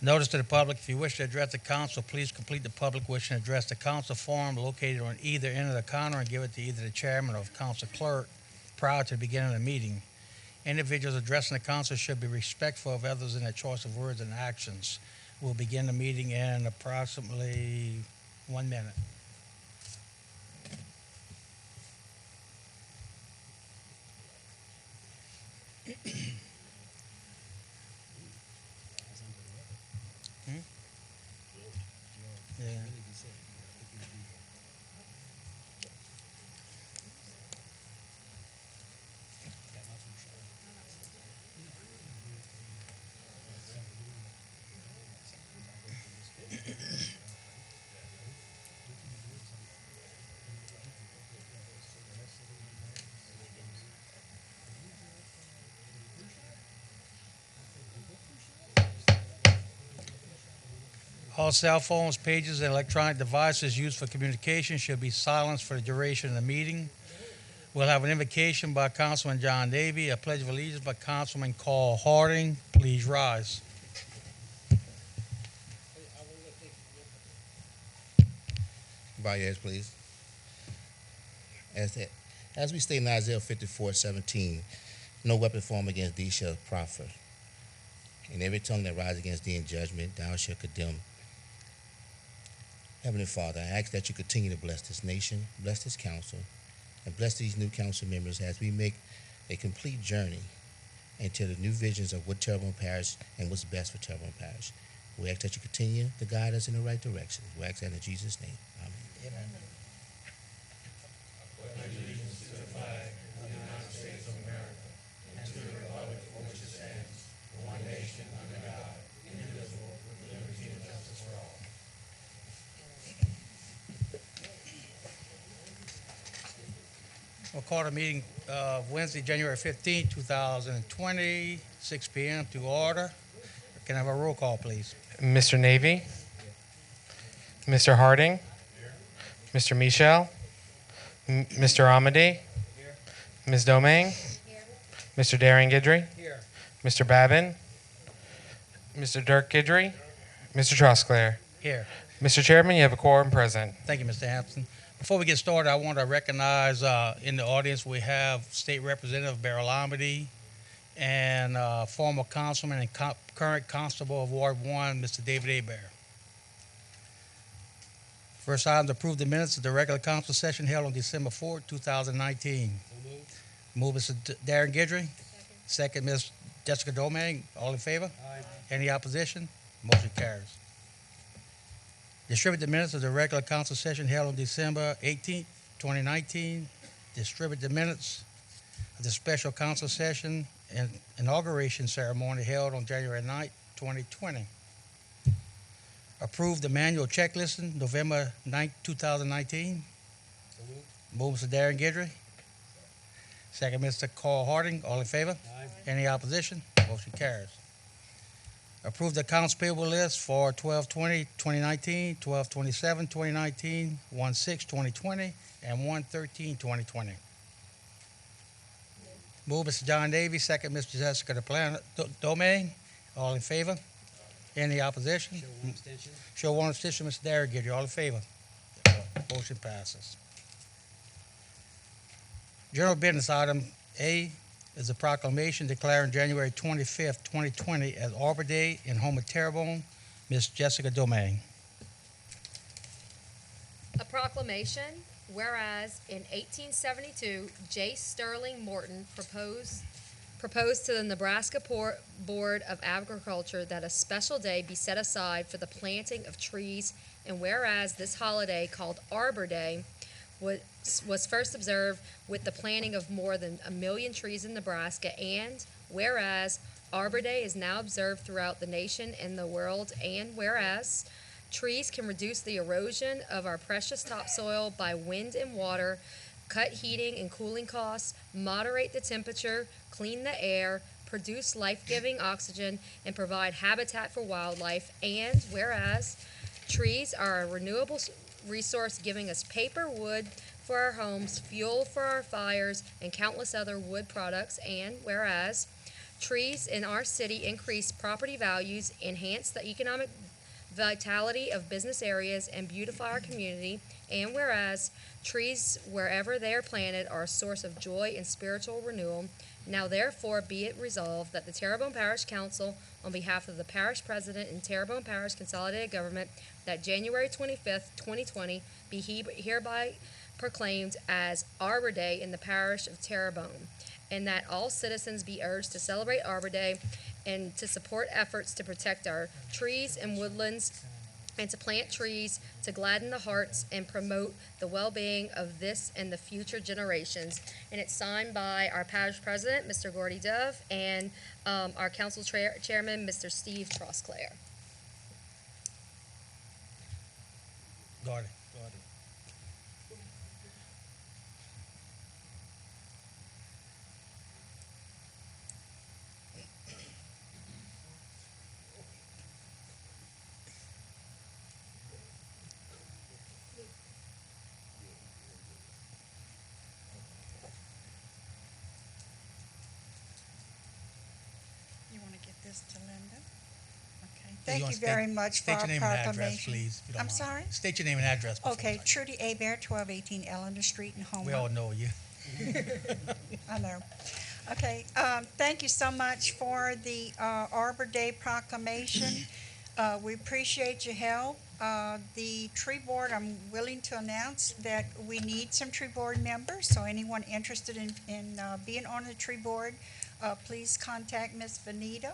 Notice to the public, if you wish to address the council, please complete the public wishing to address the council form located on either end of the counter and give it to either the chairman or council clerk prior to the beginning of the meeting. Individuals addressing the council should be respectful of others in their choice of words and actions. We'll begin the meeting in approximately 1 minute. Yeah. All cell phones, pages, and electronic devices used for communication should be silenced for the duration of the meeting. We'll have an invocation by Councilman John Davy, a pledge of allegiance by Councilman Carl Harding. Please rise. Bow your heads, please. As we state in Isaiah 54:17, no weapon formed against thee shall prosper, and every tongue that rises against thee in judgment thou shalt condemn. Heavenly Father, I ask that you continue to bless this nation, bless this council, and bless these new council members as we make a complete journey into the new visions of what Terrebonne Parish and what's best for Terrebonne Parish. We ask that you continue to guide us in the right direction. We ask that in Jesus' name. Amen. Amen. We'll call the meeting of Wednesday, January 15, 2020, 6 p.m. to order. Can I have a roll call, please? Mr. Navy, Mr. Harding, Mr. Michel, Mr. Amade, Ms. Domingue, Mr. Daring Guidry, Here. Mr. Babin, Mr. Dirk Guidry, Mr. Trosclair. Here. Mr. Chairman, you have a quorum present. Thank you, Mr. Hampson. Before we get started, I want to recognize in the audience we have State Representative Beryl Amade and former councilman and current constable of Ward 1, Mr. David Hebert. First item to approve the minutes of the regular council session held on December 4, 2019. Move Mr. Darren Guidry. Second, Ms. Jessica Domingue. All in favor? Aye. Any opposition? Motion carries. Distribute the minutes of the regular council session held on December 18, 2019. Distribute the minutes of the special council session and inauguration ceremony held on January 9, 2020. Approve the manual checklist November 9, 2019. Move Mr. Darren Guidry. Second, Mr. Carl Harding. All in favor? Aye. Any opposition? Motion carries. Approve the accounts payable list for 12/20/2019, 12/27/2019, 1/6/2020, and 1/13/2020. Move Mr. John Davy. Second, Mr. Jessica Domingue. All in favor? Any opposition? Show one abstention. Show one abstention. Mr. Darren Guidry. All in favor? Motion passes. General business item A is a proclamation declaring January 25th, 2020 as Arbor Day in home of Terrebonne. Ms. Jessica Domingue. A proclamation, whereas in 1872, J. Sterling Morton proposed to the Nebraska Board of Agriculture that a special day be set aside for the planting of trees, and whereas this holiday, called Arbor Day, was first observed with the planting of more than 1 million trees in Nebraska, and whereas Arbor Day is now observed throughout the nation and the world, and whereas trees can reduce the erosion of our precious topsoil by wind and water, cut heating and cooling costs, moderate the temperature, clean the air, produce life-giving oxygen, and provide habitat for wildlife, and whereas trees are a renewable resource giving us paper, wood for our homes, fuel for our fires, and countless other wood products, and whereas trees in our city increase property values, enhance the economic vitality of business areas, and beautify our community. And whereas trees, wherever they are planted, are a source of joy and spiritual renewal, now therefore be it resolved that the Terrebonne Parish Council, on behalf of the Parish President and Terrebonne Parish Consolidated Government, that January 25th, 2020, be hereby proclaimed as Arbor Day in the Parish of Terrebonne, and that all citizens be urged to celebrate Arbor Day and to support efforts to protect our trees and woodlands, and to plant trees to gladden the hearts and promote the well-being of this and the future generations. And it's signed by our parish president, Mr. Gordy Dove, and our council chairman, Mr. Steve Trosclair. Gordy. You want to get this to Linda? Okay. You Thank wanna you very much for State our your name and address, proclamation. please. if you don't I'm mind. sorry? State your name and address. before Okay, you- Trudy Abear, 1218 Ellender Street in Homer. We all know you. I know. Okay, thank you so much for the Arbor Day proclamation. We appreciate your help. The tree board, I'm willing to announce that we need some tree board members, so anyone interested in being on the tree board, please contact Miss Vanita,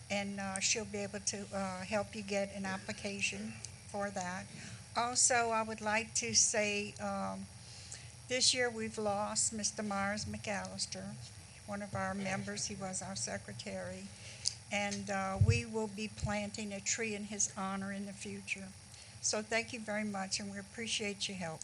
and she'll be able to help you get an application for that. Also, I would like to say, this year we've lost Mr. Myers McAllister, one of our members. He was our secretary. And we will be planting a tree in his honor in the future. So thank you very much, and we appreciate your help.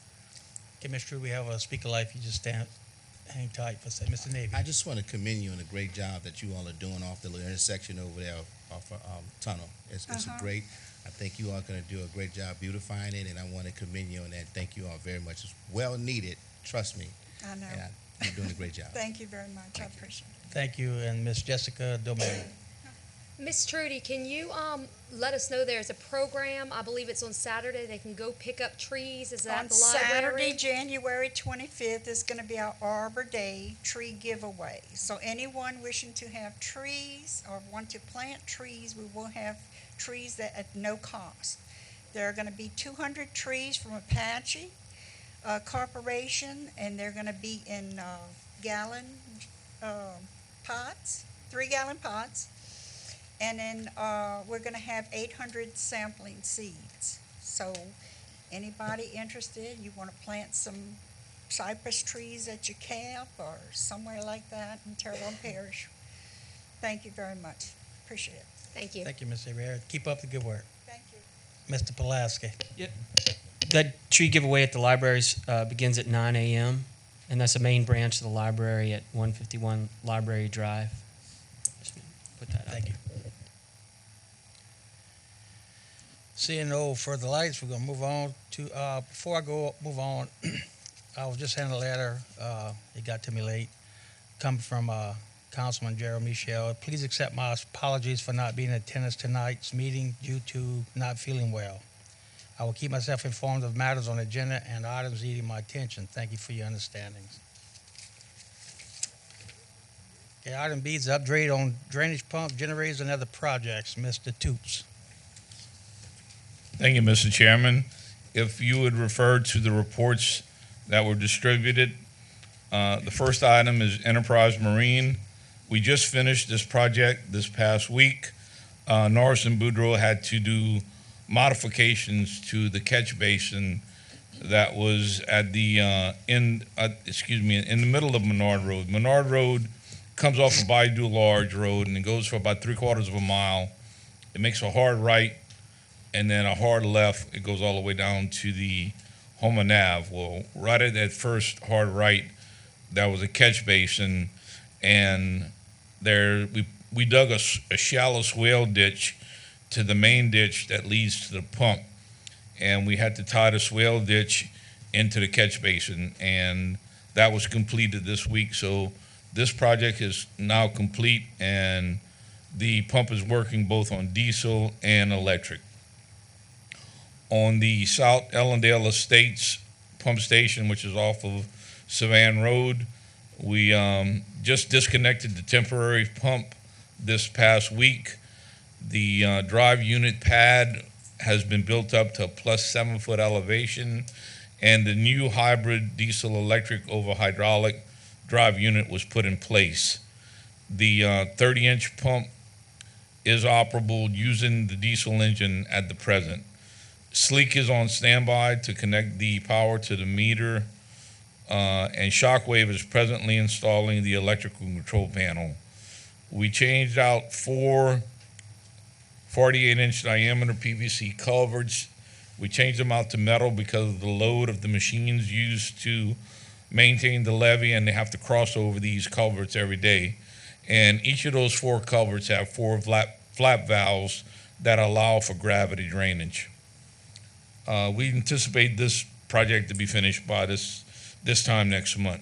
Okay, Mr. True, we have a speaker life. You just hang tight for a second. Mr. Navy. I just want to commend you on the great job that you all are doing off the little intersection over there off of Tunnel. It's Uh-huh. great. I think you all are going to do a great job beautifying it, and I want to commend you on that. Thank you all very much. It's well needed. Trust me. I know. And you're doing a great job. Thank you very much. I appreciate it. Thank you, and Miss Jessica Domingue. Miss Trudy, can you let us know there's a program? I believe it's on Saturday. They can go pick up trees. Is that On the library? Saturday, January 25th, is going to be our Arbor Day tree giveaway. So anyone wishing to have trees or want to plant trees, we will have trees that at no cost. There are going to be 200 trees from Apache Corporation, and they're going to be in gallon pots, 3-gallon pots. And then we're going to have 800 sampling seeds. So anybody interested, you want to plant some cypress trees at your camp or somewhere like that in Terrebonne Parish, thank you very much. Appreciate it. Thank you. Thank you, Ms. Rivera. Keep up the good work. Thank you. Mr. Pulaski. That tree giveaway at the libraries begins at 9 a.m., and that's the main branch of the library at 151 Library Drive. Just put that out Thank you. there. Seeing no further lights, we're going to move on to, before I move on, I was just handing a letter, it got to me late, coming from Councilman Gerald Michelle. Please accept my apologies for not being in attendance tonight's meeting due to not feeling well. I will keep myself informed of matters on the agenda and items needing my attention. Thank you for your understandings. Okay, item B is upgrade on drainage pump generators and other projects. Mr. Toops. Thank you, Mr. Chairman. If you would refer to the reports that were distributed, the first item is Enterprise Marine. We just finished this project this past week. Norris and Boudreaux had to do modifications to the catch basin that was at the in the middle of Menard Road. Menard Road comes off of Bayou Large Road and it goes for about 3/4 of a mile. It makes a hard right and then a hard left. It goes all the way down to the Homer Nav. Well, right at that first hard right, that was a catch basin, and there we dug a shallow swale ditch to the main ditch that leads to the pump, and we had to tie the swale ditch into the catch basin, and that was completed this week. So This project is now complete, and the pump is working both on diesel and electric. On the South Ellendale Estates pump station, which is off of Savan Road, we just disconnected the temporary pump this past week. The drive unit pad has been built up to a plus 7-foot elevation, and the new hybrid diesel electric over hydraulic drive unit was put in place. The 30-inch pump is operable using the diesel engine at the present. Sleek is on standby to connect the power to the meter, and Shockwave is presently installing the electrical control panel. We changed out 4 48-inch diameter PVC culverts. We changed them out to metal because of the load of the machines used to maintain the levee, and they have to cross over these culverts every day. And each of those 4 culverts have 4 flap valves that allow for gravity drainage. We anticipate this project to be finished by this time next month.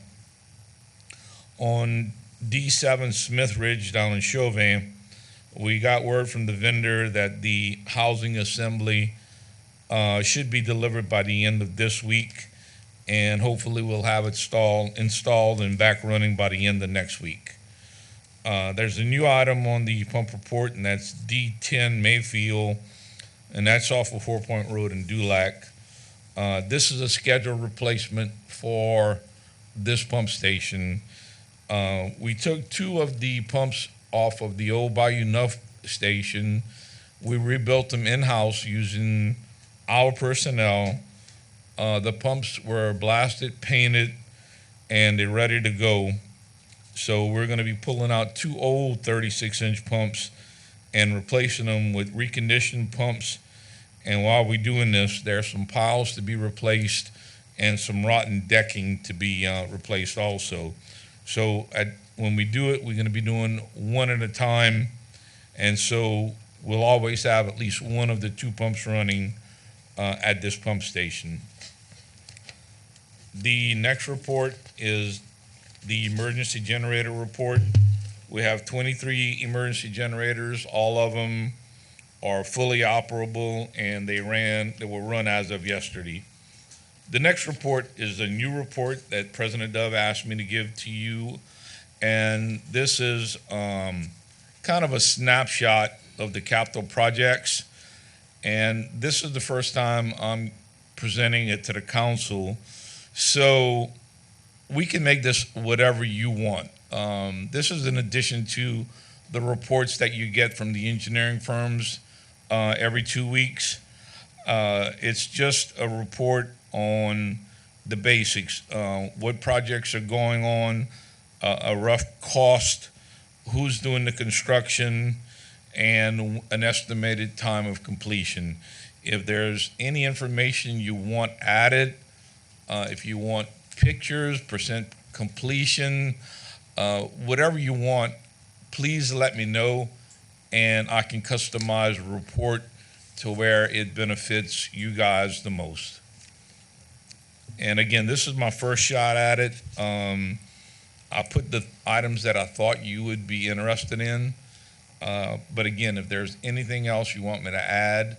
On D7 Smith Ridge down in Chauvin, we got word from the vendor that the housing assembly should be delivered by the end of this week, and hopefully we'll have it installed and back running by the end of next week. There's a new item on the pump report, and that's D10 Mayfield, and that's off of 4 Point Road in Dulac. This is a scheduled replacement for this pump station. We took 2 of the pumps off of the old Bayou Neuf station. We rebuilt them in-house using our personnel. The pumps were blasted, painted, and they're ready to go. So we're going to be pulling out 2 old 36-inch pumps and replacing them with reconditioned pumps. And while we're doing this, there's some piles to be replaced and some rotten decking to be replaced also. So when we do it, we're going to be doing one at a time. And so we'll always have at least one of the 2 pumps running at this pump station. The next report is the emergency generator report. We have 23 emergency generators. All of them are fully operable, and they were run as of yesterday. The next report is a new report that President Dove asked me to give to you, and this is kind of a snapshot of the capital projects, and this is the first time I'm presenting it to the council, so we can make this whatever you want. This is in addition to the reports that you get from the engineering firms every 2 weeks. It's just a report on the basics, what projects are going on, a rough cost, who's doing the construction, and an estimated time of completion. If there's any information you want added, if you want pictures, percent completion, whatever you want, please let me know, and I can customize a report to where it benefits you guys the most. And again, this is my first shot at it. I put the items that I thought you would be interested in. But again, if there's anything else you want me to add,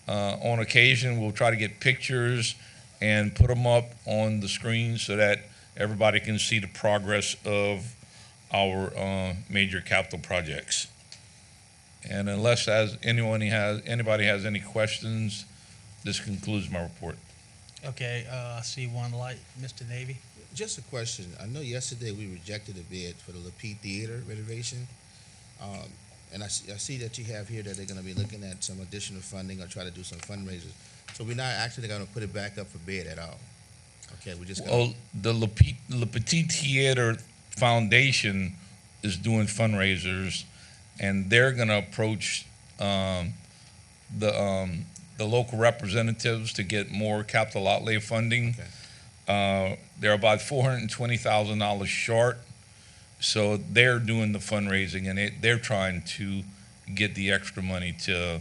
on occasion we'll try to get pictures and put them up on the screen so that everybody can see the progress of our major capital projects. And unless anybody has any questions, this concludes my report. Okay, I see one light. Mr. Navy? Just a question. I know yesterday we rejected a bid for the Lapid Theater renovation. And I see that you have here that they're going to be looking at some additional funding or try to do some fundraisers. So we're not actually going to put it back up for bid at all. Okay, we're just going to. The Le Petit Theater Foundation is doing fundraisers, and they're going to approach the local representatives to get more capital outlay funding. Okay. They're about $420,000 short, so they're doing the fundraising, and they're trying to get the extra money to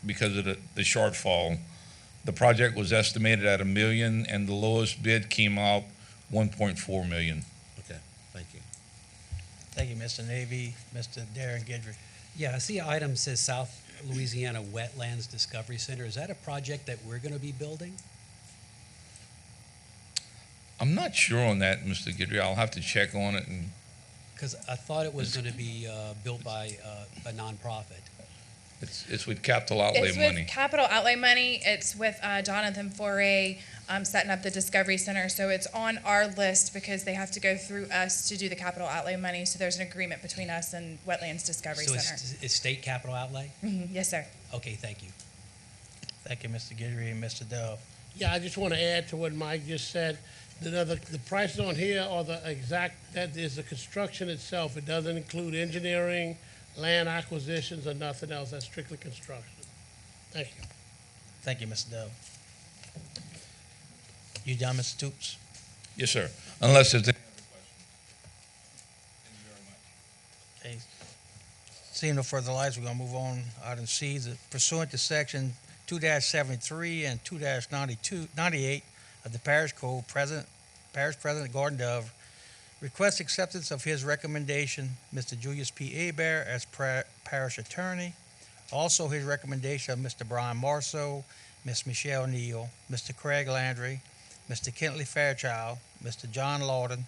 because of the shortfall. The project was estimated at $1 million, and the lowest bid came out $1.4 million. Okay. Thank you, Mr. Navy. Mr. Darren Guidry. Yeah, I see an item says South Louisiana Wetlands Discovery Center. Is that a project that we're going to be building? I'm not sure on that, Mr. Guidry. I'll have to check on it, and Because I thought it was going to be built by a nonprofit. it's with capital outlay It's money. with capital outlay money. It's with Jonathan Foray setting up the Discovery Center. So it's on our list because they have to go through us to do the capital outlay money. So there's an agreement between us and Wetlands Discovery So Center. it's state capital outlay? Yes, sir. Okay, thank you. Thank you, Mr. Guidry and Mr. Dove. Yeah, I just want to add to what Mike just said. The prices on here are the exact, that is the construction itself. It doesn't include engineering, land acquisitions, or nothing else. That's strictly construction. Thank you. Thank you, Mr. Dove. You done, Mr. Toops? Yes, sir. Unless there's any other questions. Thank you very much. Okay. Seeing no further lights, we're gonna move on. Item C is pursuant to section 2-73 and 2-98 of the Parish Code, Parish President Gordon Dove requests acceptance of his recommendation, Mr. Julius P. Hebert as Parish Attorney. Also, his recommendation of Mr. Brian Marceau, Ms. Michelle Neal, Mr. Craig Landry, Mr. Kentley Fairchild, Mr. John Lawton,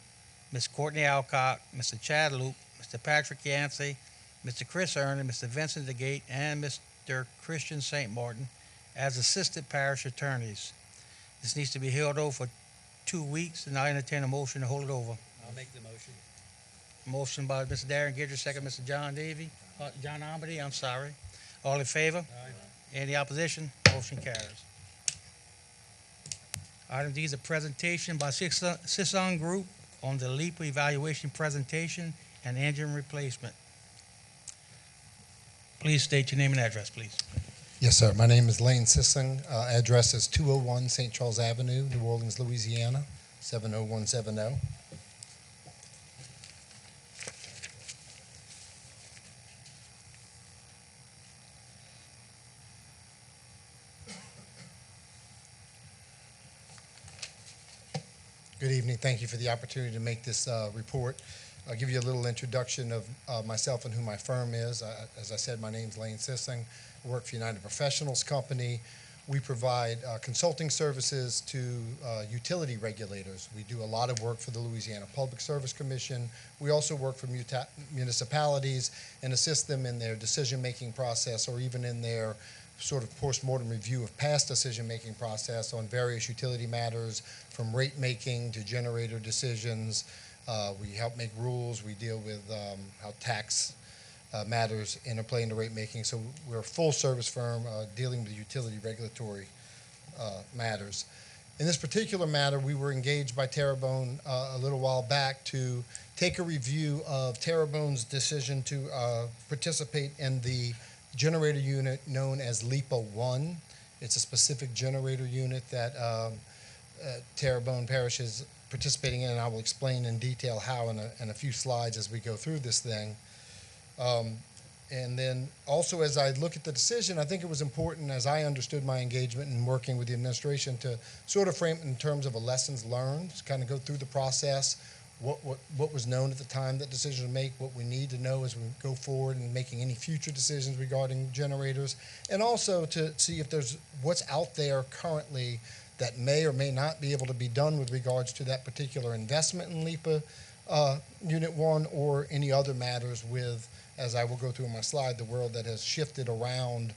Ms. Courtney Alcock, Mr. Chad Loop, Mr. Patrick Yancey, Mr. Chris Ernie, Mr. Vincent DeGate, and Mr. Christian St. Martin as Assistant Parish Attorneys. This needs to be held over for 2 weeks, and I entertain a motion to hold it over. I'll make the motion. Motion by Mr. Darren Guidry, second Mr. John Davy, John Amity, I'm sorry. All in favor? Aye. Any opposition? Motion carries. Item D is a presentation by Sisson Group on the LEAP evaluation presentation and engine replacement. Please state your name and address, please. Yes, sir. My name is Lane Sissing. Address is 201 St. Charles Avenue, New Orleans, Louisiana, 70170. Good evening. Thank you for the opportunity to make this report. I'll give you a little introduction of myself and who my firm is. As I said, my name's Lane Sissing. I work for United Professionals Company. We provide consulting services to utility regulators. We do a lot of work for the Louisiana Public Service Commission. We also work for municipalities and assist them in their decision-making process or even in their sort of post-mortem review of past decision-making process on various utility matters, from rate making to generator decisions. We help make rules. We deal with how tax matters interplay into rate making. So we're a full-service firm dealing with utility regulatory matters. In this particular matter, we were engaged by Terrebonne a little while back to take a review of Terrebonne's decision to participate in the generator unit known as LIPA 1. It's a specific generator unit that Terrebonne Parish is participating in, and I will explain in detail how in a few slides as we go through this thing. And then also, as I look at the decision, I think it was important, as I understood my engagement in working with the administration, to sort of frame it in terms of a lessons learned, to kind of go through the process, what was known at the time that decision to make, what we need to know as we go forward in making any future decisions regarding generators, and also to see if there's what's out there currently that may or may not be able to be done with regards to that particular investment in LIPA Unit 1 or any other matters with, as I will go through in my slide, the world that has shifted around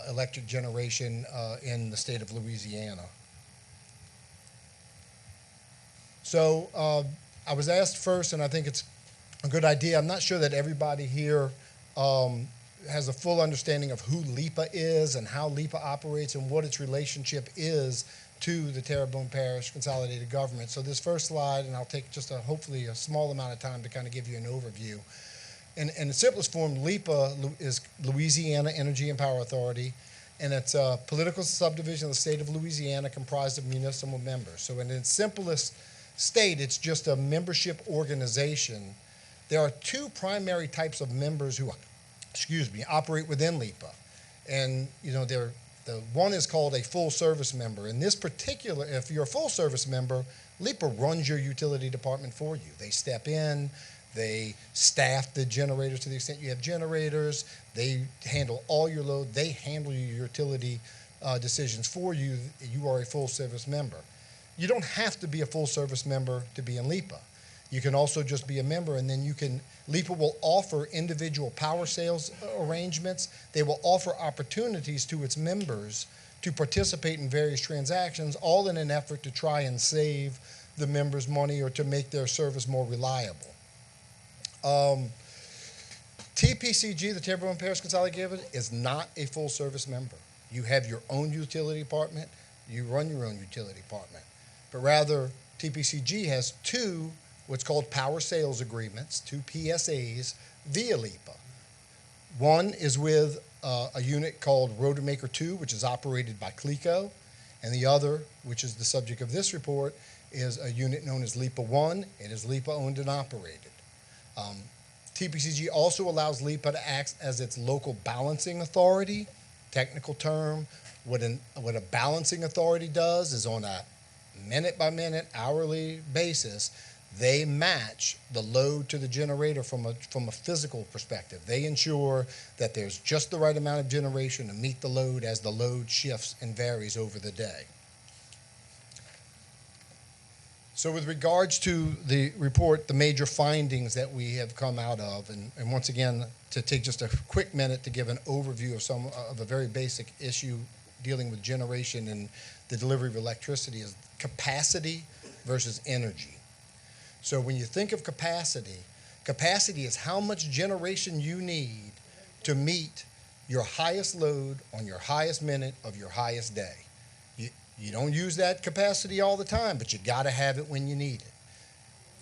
electric generation in the state of Louisiana. So I was asked first, and I think it's a good idea. I'm not sure that everybody here has a full understanding of who LIPA is and how LIPA operates and what its relationship is to the Terrebonne Parish Consolidated Government. So this first slide, and I'll take just hopefully a small amount of time to kind of give you an overview. In the simplest form, LIPA is Louisiana Energy and Power Authority, and it's a political subdivision of the state of Louisiana comprised of municipal members. So in its simplest state, it's just a membership organization. There are two primary types of members who, operate within LIPA. And, the one is called a full service member. In this particular, if you're a full service member, LIPA runs your utility department for you. They step in, They staff the generators to the extent you have generators. They handle all your load. They handle your utility decisions for you. You are a full service member. You don't have to be a full service member to be in LIPA. You can also just be a member, and then LIPA will offer individual power sales arrangements. They will offer opportunities to its members to participate in various transactions, all in an effort to try and save the members money or to make their service more reliable. TPCG, the Terrebonne Parish Consolidated, is not a full service member. You have your own utility department, you run your own utility department. But rather, TPCG has two what's called power sales agreements, two PSAs via LIPA. One is with a unit called Rotomaker 2, which is operated by CLECO, and the other, which is the subject of this report, is a unit known as LIPA 1. It is LIPA owned and operated. TPCG also allows LIPA to act as its local balancing authority. Technical term, what a balancing authority does is on a minute-by-minute, hourly basis, they match the load to the generator from a physical perspective. They ensure that there's just the right amount of generation to meet the load as the load shifts and varies over the day. So with regards to the report, the major findings that we have come out of, and once again, to take just a quick minute to give an overview of a very basic issue dealing with generation and the delivery of electricity, is capacity versus energy. So when you think of capacity, capacity is how much generation you need to meet your highest load on your highest minute of your highest day. You don't use that capacity all the time, but you got to have it when you need it.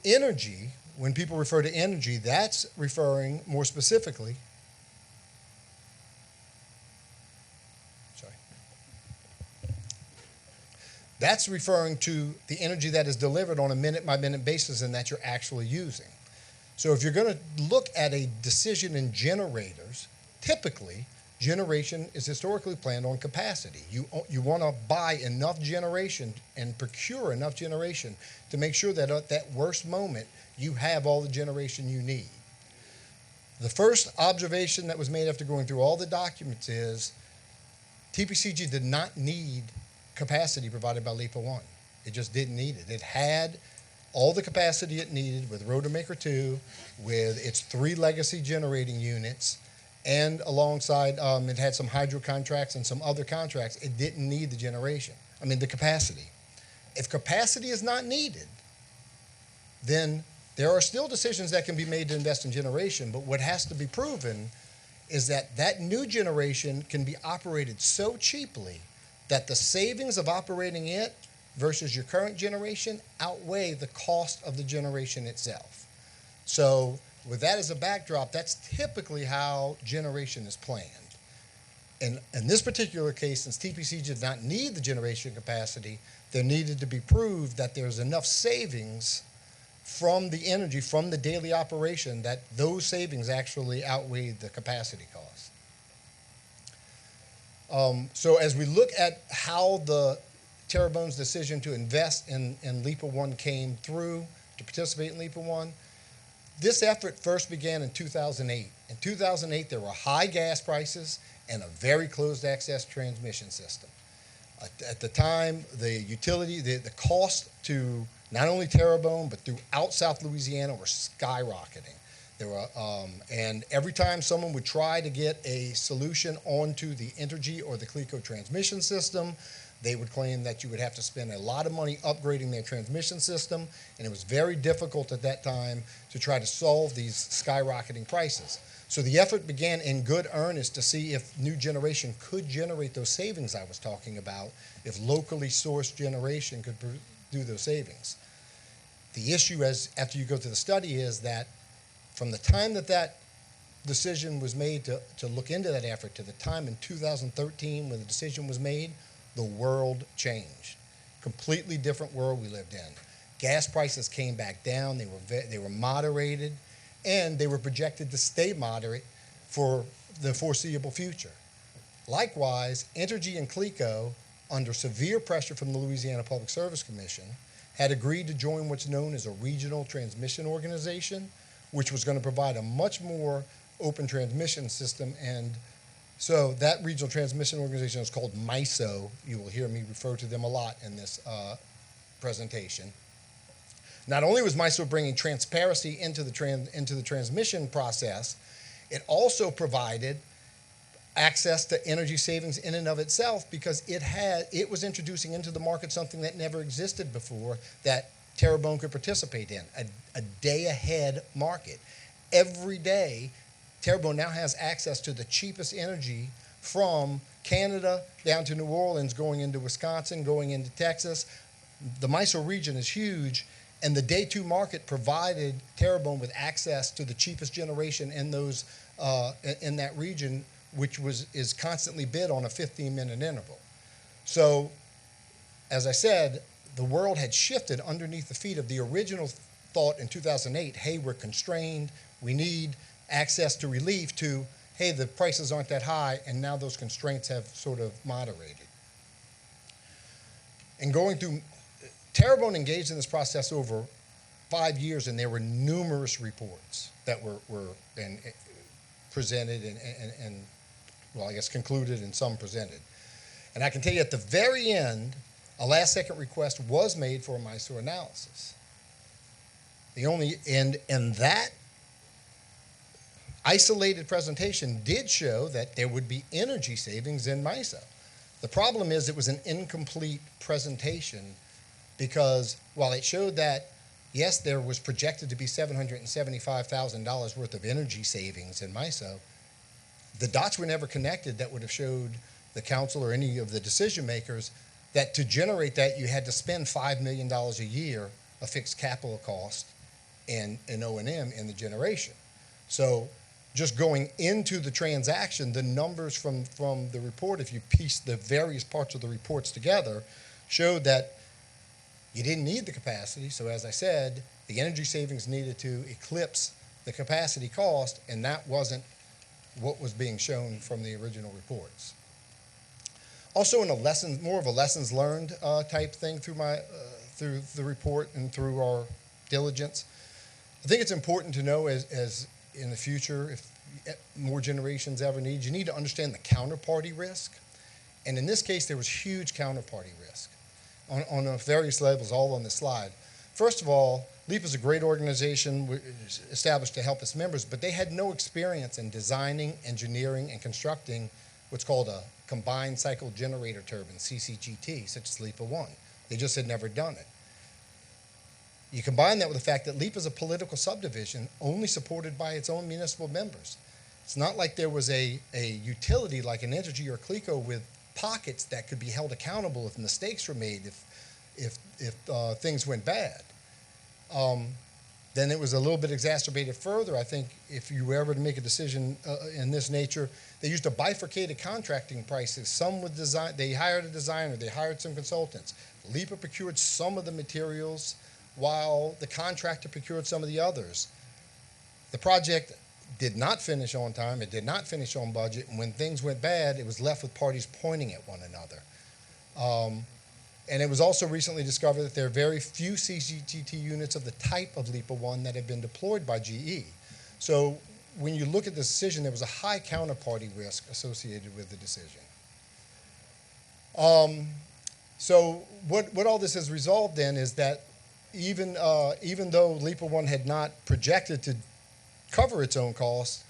Energy, when people refer to energy, that's referring more specifically, that's referring to the energy that is delivered on a minute-by-minute basis and that you're actually using. So if you're going to look at a decision in generators, typically, generation is historically planned on capacity. You want to buy enough generation and procure enough generation to make sure that at that worst moment, you have all the generation you need. The first observation that was made after going through all the documents is TPCG did not need capacity provided by LIPA 1. It just didn't need it. It had all the capacity it needed with Rotomaker 2, with its 3 legacy generating units, and alongside, it had some hydro contracts and some other contracts. It didn't need the capacity. If capacity is not needed, then there are still decisions that can be made to invest in generation, but what has to be proven is that that new generation can be operated so cheaply that the savings of operating it versus your current generation outweigh the cost of the generation itself. So with that as a backdrop, that's typically how generation is planned. And in this particular case, since TPCG did not need the generation capacity, there needed to be proved that there's enough savings from the energy, from the daily operation, that those savings actually outweighed the capacity cost. So as we look at how the Terrebonne's decision to invest in LIPA 1 came through, to participate in LIPA 1, this effort first began in 2008. In 2008, there were high gas prices and a very closed access transmission system. At the time, the utility, the cost to not only Terrebonne, but throughout South Louisiana were skyrocketing. There were, and every time someone would try to get a solution onto the Entergy or the CLECO transmission system, they would claim that you would have to spend a lot of money upgrading their transmission system, and it was very difficult at that time to try to solve these skyrocketing prices. So the effort began in good earnest to see if new generation could generate those savings I was talking about, if locally sourced generation could do those savings. The issue, after you go through the study, is that from the time that decision was made to look into that effort to the time in 2013 when the decision was made, the world changed. Completely different world we lived in. Gas prices came back down. They were moderated, and they were projected to stay moderate for the foreseeable future. Likewise, Entergy and CLECO, under severe pressure from the Louisiana Public Service Commission, had agreed to join what's known as a regional transmission organization, which was going to provide a much more open transmission system. And so that regional transmission organization is called MISO. You will hear me refer to them a lot in this presentation. Not only was MISO bringing transparency into the transmission process, it also provided access to energy savings in and of itself, because it was introducing into the market something that never existed before that Terrebonne could participate in, a day-ahead market. Every day, Terrebonne now has access to the cheapest energy from Canada down to New Orleans, going into Wisconsin, going into Texas. The MISO region is huge, and the day two market provided Terrebonne with access to the cheapest generation in that region, which is constantly bid on a 15-minute interval. So, as I said, the world had shifted underneath the feet of the original thought in 2008, hey, we're constrained, we need access to relief, to, hey, the prices aren't that high, and now those constraints have sort of moderated. And going through, Terrebonne engaged in this process over 5 years, and there were numerous reports that were presented and well, I guess concluded, and some presented. And I can tell you at the very end, a last-second request was made for a MISO analysis. And that isolated presentation did show that there would be energy savings in MISO. The problem is it was an incomplete presentation, because while it showed that, yes, there was projected to be $775,000 worth of energy savings in MISO, the dots were never connected that would have showed the council or any of the decision makers that to generate that you had to spend $5 million a year of fixed capital cost and O&M in the generation. So just going into the transaction, the numbers from the report, if you piece the various parts of the reports together, showed that you didn't need the capacity. So as I said, the energy savings needed to eclipse the capacity cost, and that wasn't what was being shown from the original reports. Also, in more of a lessons learned type thing through the report and through our diligence, I think it's important to know as in the future, if more generations ever need, you need to understand the counterparty risk. And in this case, there was huge counterparty risk on various levels, all on this slide. First of all, LEAP is a great organization established to help its members, but they had no experience in designing, engineering, and constructing what's called a combined cycle generator turbine, CCGT, such as LEAP 1. They just had never done it. You combine that with the fact that LEAP is a political subdivision only supported by its own municipal members. It's not like there was a utility like an Entergy or CLECO with pockets that could be held accountable if mistakes were made, if things went bad. Then it was a little bit exacerbated further. I think if you were ever to make a decision in this nature, they used a bifurcated contracting prices. Some would design, they hired a designer, they hired some consultants. LEPA procured some of the materials while the contractor procured some of the others. The project did not finish on time, it did not finish on budget, and when things went bad, it was left with parties pointing at one another. And it was also recently discovered that there are very few CCGT units of the type of LEPA 1 that have been deployed by GE. So when you look at the decision, there was a high counterparty risk associated with the decision. So what all this has resolved in is that even though LEPA 1 had not projected to cover its own costs,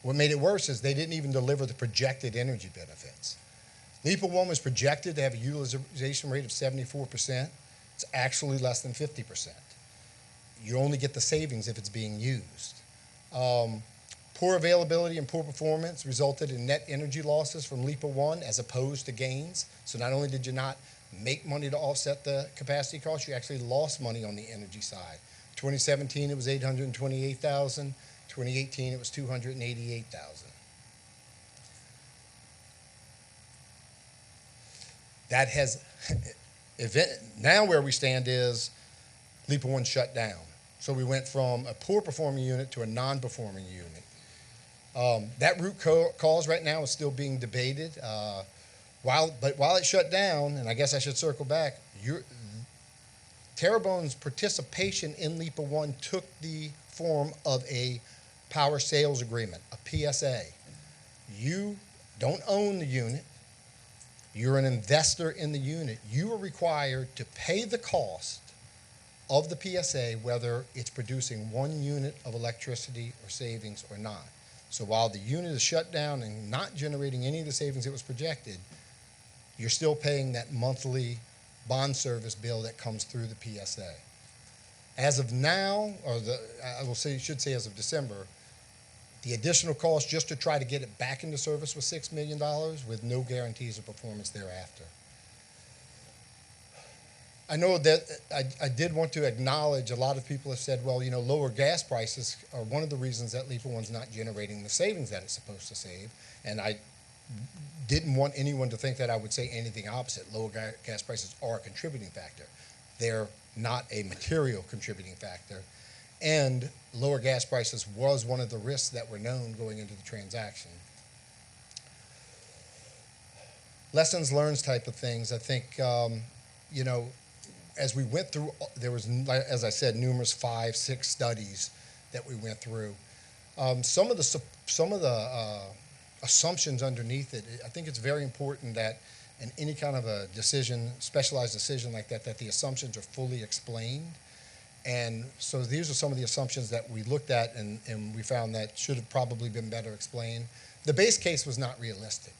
what made it worse is they didn't even deliver the projected energy benefits. LEPA 1 was projected to have a utilization rate of 74%. It's actually less than 50%. You only get the savings if it's being used. Poor availability and poor performance resulted in net energy losses from LEPA 1 as opposed to gains. So not only did you not make money to offset the capacity cost, you actually lost money on the energy side. 2017, it was $828,000. 2018, it was $288,000. That has, now where we stand is LEPA 1 shut down. So we went from a poor performing unit to a non-performing unit. That root cause right now is still being debated. While it shut down, and I guess I should circle back, Terrebonne's participation in LIPA 1 took the form of a power sales agreement, a PSA. You don't own the unit. You're an investor in the unit. You are required to pay the cost of the PSA, whether it's producing 1 unit of electricity or savings or not. So while the unit is shut down and not generating any of the savings it was projected, you're still paying that monthly bond service bill that comes through the PSA. As of now, or should say as of December, the additional cost just to try to get it back into service was $6 million with no guarantees of performance thereafter. I know that I did want to acknowledge a lot of people have said, well, lower gas prices are one of the reasons that LIPA 1's not generating the savings that it's supposed to save. And I didn't want anyone to think that I would say anything opposite. Lower gas prices are a contributing factor. They're not a material contributing factor. And lower gas prices was one of the risks that were known going into the transaction. Lessons learned type of things, I think, as we went through, there was, as I said, numerous 5, 6 studies that we went through. Some of the assumptions underneath it, I think it's very important that in any kind of a decision, specialized decision like that, that the assumptions are fully explained. And so these are some of the assumptions that we looked at and we found that should have probably been better explained. The base case was not realistic.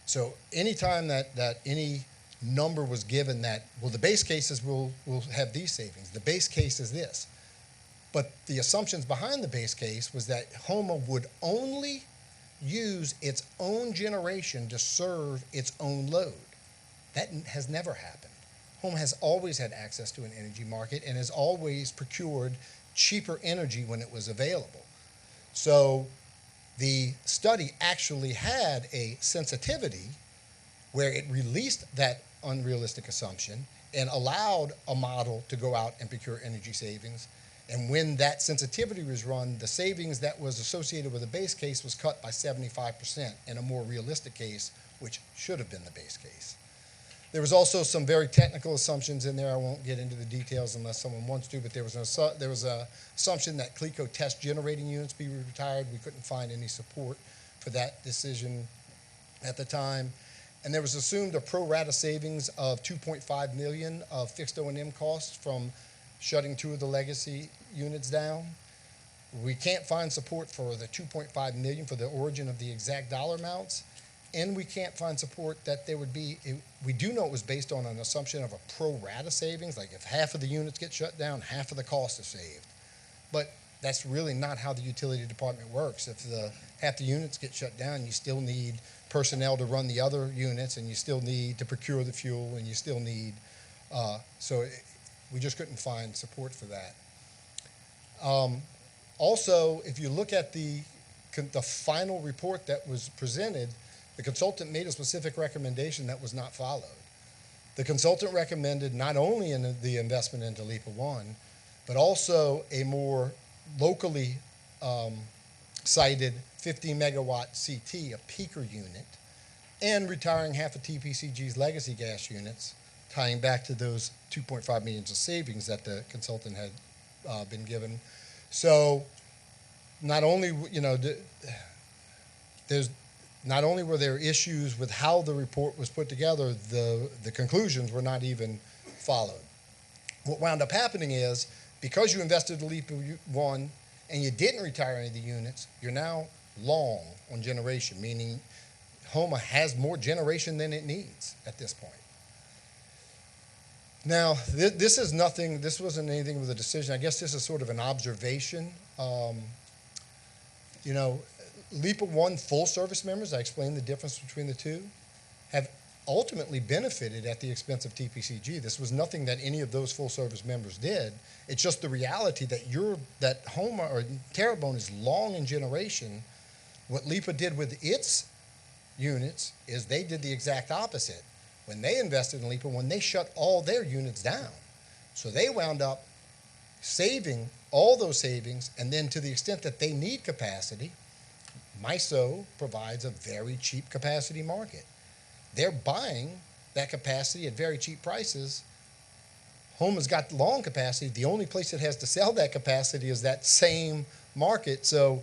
So anytime that any number was given that, well, the base cases will have these savings. The base case is this. But the assumptions behind the base case was that HOMA would only use its own generation to serve its own load. That has never happened. HOMA has always had access to an energy market and has always procured cheaper energy when it was available. So the study actually had a sensitivity where it released that unrealistic assumption and allowed a model to go out and procure energy savings. And when that sensitivity was run, the savings that was associated with the base case was cut by 75% in a more realistic case, which should have been the base case. There was also some very technical assumptions in there. I won't get into the details unless someone wants to, but there was an assumption that CLECO test generating units be retired. We couldn't find any support for that decision at the time. And there was assumed a pro rata savings of $2.5 million of fixed O&M costs from shutting 2 of the legacy units down. We can't find support for the $2.5 million for the origin of the exact dollar amounts. And we can't find support that there would be, we do know it was based on an assumption of a pro rata savings, like if half of the units get shut down, half of the cost is saved. But that's really not how the utility department works. If half the units get shut down, you still need personnel to run the other units, and you still need to procure the fuel, and you still need, we just couldn't find support for that. Also, if you look at the final report that was presented, the consultant made a specific recommendation that was not followed. The consultant recommended not only in the investment into LIPA 1, but also a more locally cited 50 megawatt CT, a peaker unit, and retiring half of TPCG's legacy gas units, tying back to those $2.5 million of savings that the consultant had been given. So not only, not only were there issues with how the report was put together, the conclusions were not even followed. What wound up happening is, because you invested in LIPA 1 and you didn't retire any of the units, you're now long on generation, meaning HOMA has more generation than it needs at this point. Now, this wasn't anything with a decision. I guess this is sort of an observation. LIPA 1 full service members, I explained the difference between the two, have ultimately benefited at the expense of TPCG. This was nothing that any of those full service members did. It's just the reality that HOMA or Terrebonne is long in generation. What LIPA did with its units is they did the exact opposite. When they invested in LIPA 1, they shut all their units down. So they wound up saving all those savings, and then to the extent that they need capacity, MISO provides a very cheap capacity market. They're buying that capacity at very cheap prices. Home has got long capacity. The only place it has to sell that capacity is that same market. So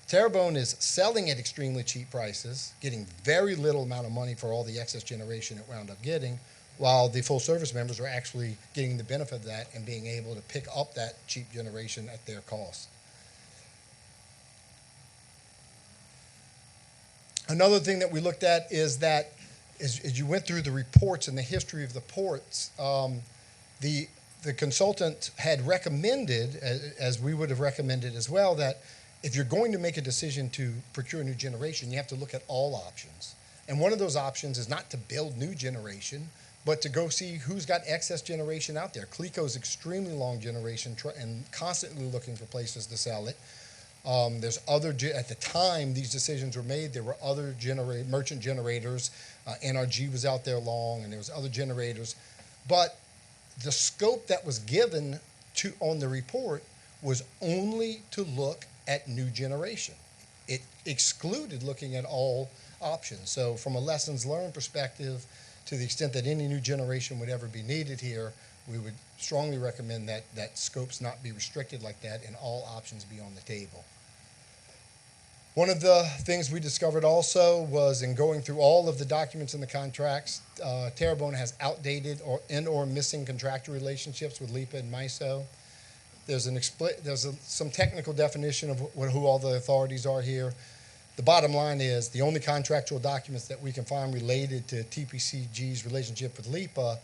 Terrebonne is selling at extremely cheap prices, getting very little amount of money for all the excess generation it wound up getting, while the full service members are actually getting the benefit of that and being able to pick up that cheap generation at their cost. Another thing that we looked at is that as you went through the reports and the history of the ports, the consultant had recommended, as we would have recommended as well, that if you're going to make a decision to procure new generation, you have to look at all options. And one of those options is not to build new generation, but to go see who's got excess generation out there. CLECO's extremely long generation and constantly looking for places to sell it. There's other, at the time these decisions were made, there were other merchant generators. NRG was out there long, and there was other generators. But the scope that was given on the report was only to look at new generation. It excluded looking at all options. So from a lessons learned perspective, to the extent that any new generation would ever be needed here, we would strongly recommend that scopes not be restricted like that and all options be on the table. One of the things we discovered also was in going through all of the documents in the contracts, Terrebonne has outdated or missing contractual relationships with LIPA and MISO. There's some technical definition of who all the authorities are here. The bottom line is the only contractual documents that we can find related to TPCG's relationship with LIPA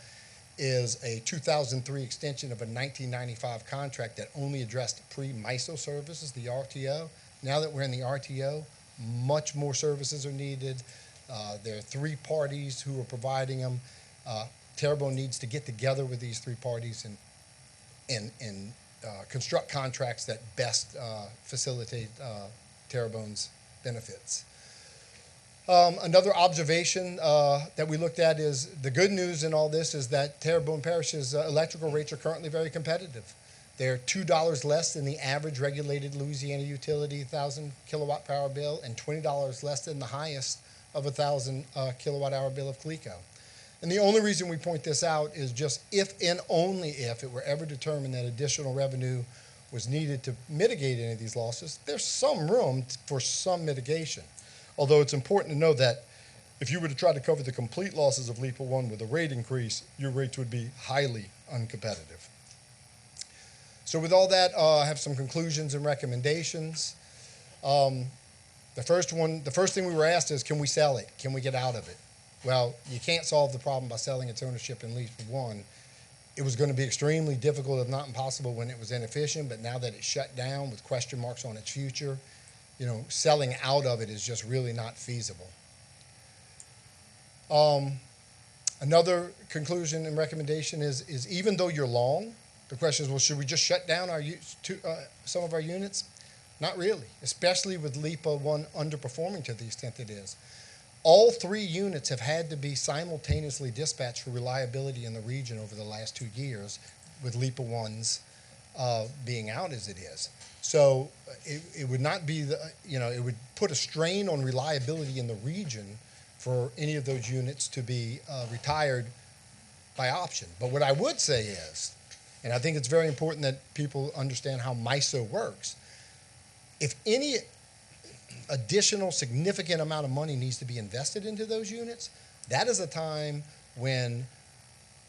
is a 2003 extension of a 1995 contract that only addressed pre-MISO services, the RTO. Now that we're in the RTO, much more services are needed. There are 3 parties who are providing them. Terrebonne needs to get together with these 3 parties and construct contracts that best facilitate Terrebonne's benefits. Another observation that we looked at is the good news in all this is that Terrebonne Parish's electrical rates are currently very competitive. They're $2 less than the average regulated Louisiana utility 1,000 kilowatt power bill and $20 less than the highest of 1,000 kilowatt hour bill of CLECO. And the only reason we point this out is just if and only if it were ever determined that additional revenue was needed to mitigate any of these losses, there's some room for some mitigation. Although it's important to know that if you were to try to cover the complete losses of LIPA 1 with a rate increase, your rates would be highly uncompetitive. So with all that, I have some conclusions and recommendations. The first thing we were asked is, can we sell it? Can we get out of it? Well, you can't solve the problem by selling its ownership in LIPA 1. It was going to be extremely difficult, if not impossible, when it was inefficient, but now that it's shut down with question marks on its future, selling out of it is just really not feasible. Another conclusion and recommendation is even though you're long, the question is, well, should we just shut down some of our units? Not really, especially with LIPA 1 underperforming to the extent it is. All 3 units have had to be simultaneously dispatched for reliability in the region over the last 2 years, with LIPA 1's being out as it is. So it would not be, it would put a strain on reliability in the region for any of those units to be retired by option. But what I would say is, and I think it's very important that people understand how MISO works, if any additional significant amount of money needs to be invested into those units, that is a time when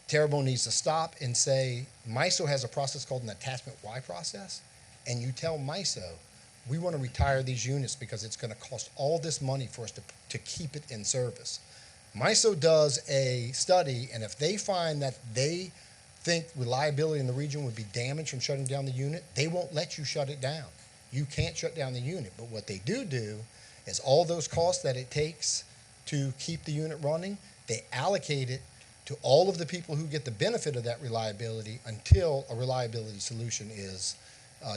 Terrebonne needs to stop and say, MISO has a process called an attachment Y process, and you tell MISO, we want to retire these units because it's going to cost all this money for us to keep it in service. MISO does a study, and if they find that they think reliability in the region would be damaged from shutting down the unit, they won't let you shut it down. You can't shut down the unit. But what they do is all those costs that it takes to keep the unit running, they allocate it to all of the people who get the benefit of that reliability until a reliability solution is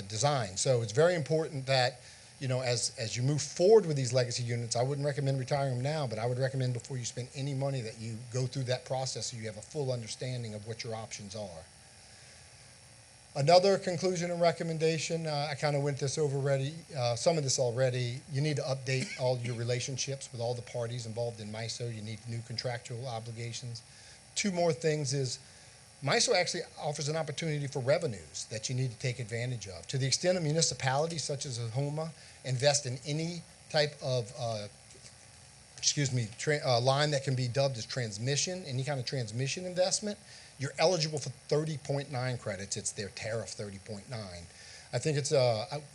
designed. So it's very important that, as you move forward with these legacy units, I wouldn't recommend retiring them now, but I would recommend before you spend any money that you go through that process so you have a full understanding of what your options are. Another conclusion and recommendation, I kind of went this over already, some of this already, you need to update all your relationships with all the parties involved in MISO. You need new contractual obligations. 2 more things is MISO actually offers an opportunity for revenues that you need to take advantage of. To the extent a municipality such as Oklahoma invest in any type of line that can be dubbed as transmission, any kind of transmission investment, you're eligible for 30.9 credits. It's their tariff 30.9. I think it's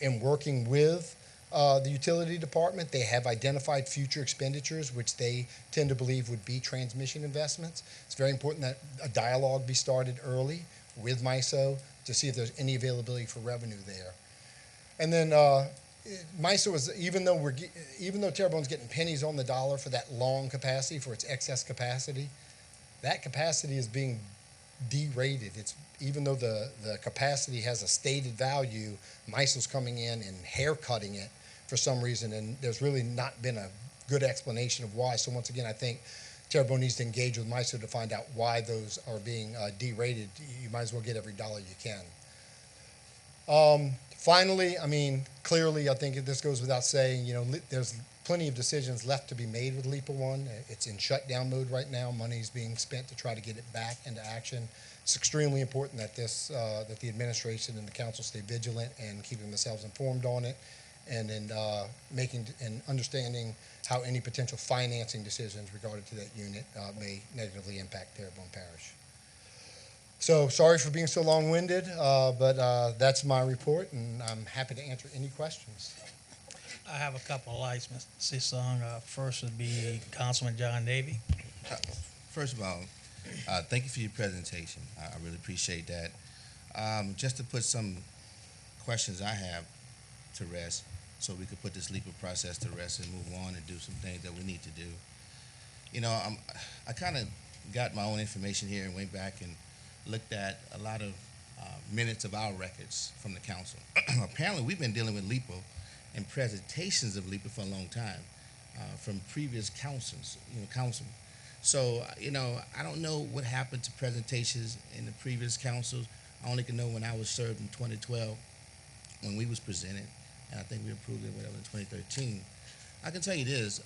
in working with the utility department, they have identified future expenditures which they tend to believe would be transmission investments. It's very important that a dialogue be started early with MISO to see if there's any availability for revenue there. And then MISO is, even though Terrebonne's getting pennies on the dollar for that long capacity, for its excess capacity, that capacity is being derated. Even though the capacity has a stated value, MISO's coming in and haircutting it for some reason, and there's really not been a good explanation of why. So once again, I think Terrebonne needs to engage with MISO to find out why those are being derated. You might as well get every dollar you can. Finally, I mean, clearly, I think this goes without saying, there's plenty of decisions left to be made with LIPA 1. It's in shutdown mode right now. Money's being spent to try to get it back into action. It's extremely important that that the administration and the council stay vigilant and keeping themselves informed on it, and in making and understanding how any potential financing decisions regarding to that unit may negatively impact Terrebonne Parish. So sorry for being so long-winded, but that's my report, and I'm happy to answer any questions. I have a couple of lights, Mr. Sisson. First would be Councilman John Davy. First of all, thank you for your presentation. I really appreciate that. Just to put some questions I have to rest, so we could put this LIPA process to rest and move on and do some things that we need to do. I kind of got my own information here and went back and looked at a lot of minutes of our records from the council. Apparently, we've been dealing with LIPA and presentations of LIPA for a long time from previous councils, council. So, I don't know what happened to presentations in the previous councils. I only can know when I was served in 2012 when we was presented, and I think we approved it, whatever, in 2013. I can tell you this,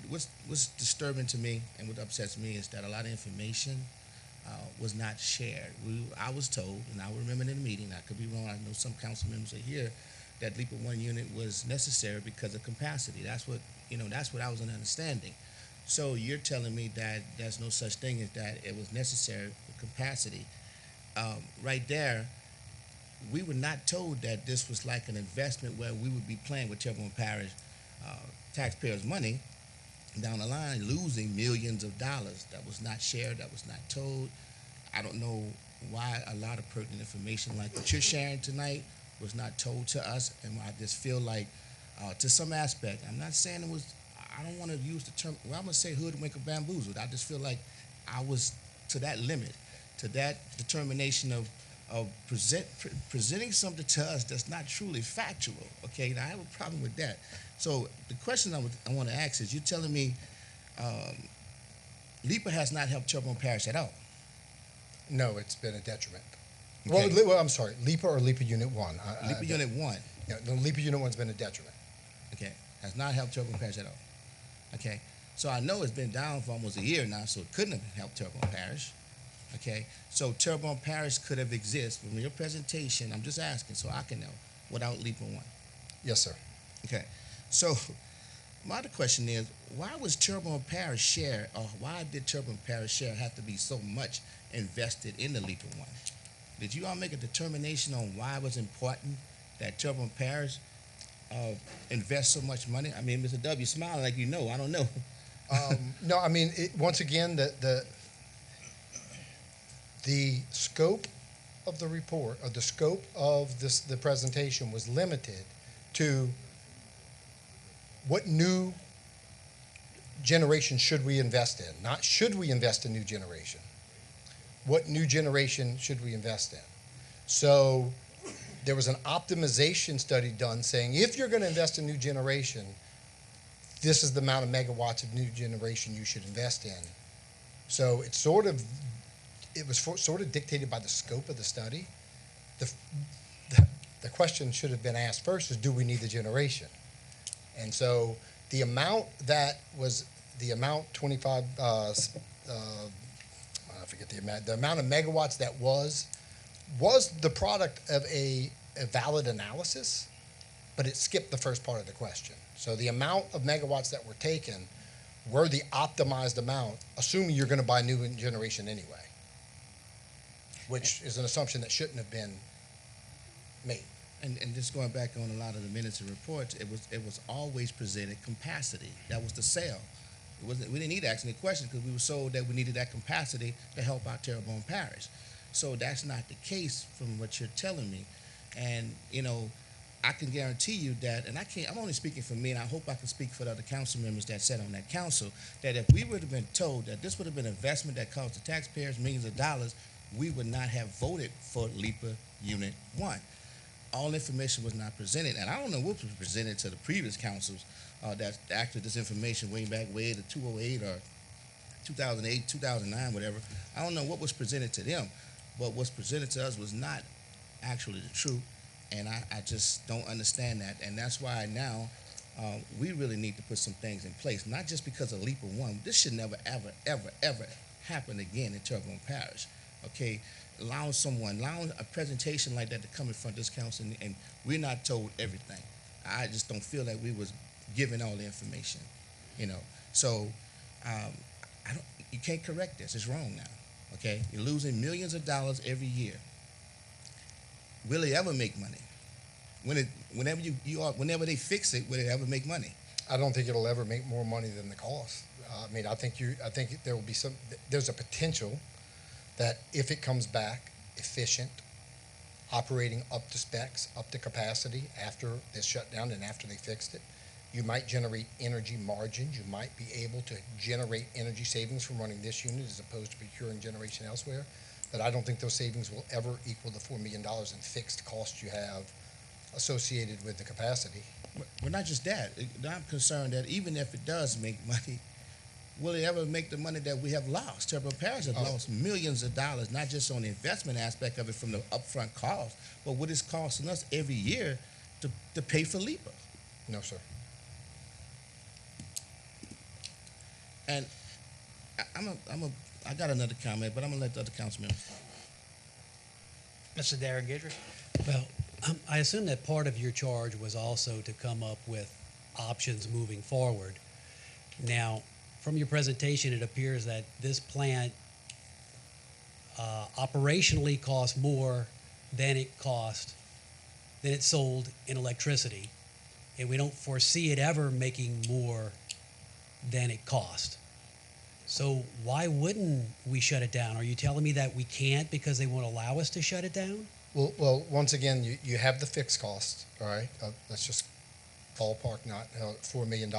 what's disturbing to me and what upsets me is that a lot of information was not shared. I was told, and I remember in the meeting, I could be wrong, I know some council members are here, that LIPA 1 unit was necessary because of capacity. That's what I was understanding. So you're telling me that there's no such thing as that it was necessary for capacity. Right there, we were not told that this was like an investment where we would be playing with Terrebonne Parish taxpayers' money down the line, losing millions of dollars. That was not shared, that was not told. I don't know why a lot of pertinent information like what you're sharing tonight was not told to us, and I just feel like to some aspect, I'm not saying it was, I don't want to use the term, well, I'm going to say hoodwink or bamboozled. I just feel like I was to that limit, to that determination of presenting something to us that's not truly factual, okay? Now, I have a problem with that. So the question I want to ask is, you're telling me LIPA has not helped Terrebonne Parish at all? No, it's been a detriment. Okay. Well, I'm sorry, LIPA or LIPA Unit 1? LIPA Unit 1. Yeah, no, LIPA Unit 1's been a detriment. Okay, has not helped Terrebonne Parish at all. Okay, so I know it's been down for almost a year now, so it couldn't have helped Terrebonne Parish. Okay, so Terrebonne Parish could have existed from your presentation. I'm just asking so I can know without LIPA 1. Yes, sir. Okay, so my other question is, why was Terrebonne Parish share, or why did Terrebonne Parish share have to be so much invested in the LIPA 1? Did you all make a determination on why it was important that Terrebonne Parish invest so much money? I mean, Mr. W, smiling like you know. I don't know. No, I mean, once again, the scope of the report, or the scope of the presentation was limited to what new generation should we invest in? Not should we invest in new generation. What new generation should we invest in? So there was an optimization study done saying if you're going to invest in new generation, this is the amount of megawatts of new generation you should invest in. So it was sort of dictated by the scope of the study. The question should have been asked first is, do we need the generation? And so the amount that was, the amount 25, I forget the amount of megawatts that was the product of a valid analysis, but it skipped the first part of the question. So the amount of megawatts that were taken were the optimized amount, assuming you're going to buy new generation anyway, which is an assumption that shouldn't have been made. And just going back on a lot of the minutes and reports, it was always presented capacity. That was the sale. It wasn't. We didn't need to ask any questions because we were sold that we needed that capacity to help out Terrebonne Parish. So that's not the case from what you're telling me. And I can guarantee you that, and I'm only speaking for me, and I hope I can speak for the other council members that sat on that council, that if we would have been told that this would have been an investment that cost the taxpayers millions of dollars, we would not have voted for LIPA Unit 1. All information was not presented, and I don't know what was presented to the previous councils that actually this information way back to 2008 or 2008, 2009, whatever. I don't know what was presented to them, but what's presented to us was not actually the truth, and I just don't understand that, and that's why now we really need to put some things in place, not just because of LIPA 1. This should never, ever, ever, ever happen again in Terrebonne Parish, okay? Allowing a presentation like that to come in front of this council, and we're not told everything. I just don't feel like we was given all the information, So you can't correct this. It's wrong now, okay? You're losing millions of dollars every year. Will it ever make money? Whenever they fix it, will it ever make money? I don't think it'll ever make more money than the cost. I think there will be there's a potential that if it comes back efficient, operating up to specs, up to capacity after this shutdown and after they fixed it, you might generate energy margins. You might be able to generate energy savings from running this unit as opposed to procuring generation elsewhere. But I don't think those savings will ever equal the $4 million in fixed costs you have associated with the capacity. Well, not just that. I'm concerned that even if it does make money, will it ever make the money that we have lost? Terrebonne Parish has lost millions of dollars, not just on the investment aspect of it from the upfront cost, but what it's costing us every year to pay for LIPA. No, sir. And I got another comment, but I'm gonna let the other council members. Mr. Darren Guidry. Well, I assume that part of your charge was also to come up with options moving forward. Now, from your presentation, it appears that this plant operationally costs more than it sold in electricity, and we don't foresee it ever making more than it cost. So why wouldn't we shut it down? Are you telling me that we can't because they won't allow us to shut it down? Well, once again, you have the fixed costs, all right? Let's just ballpark, not $4 million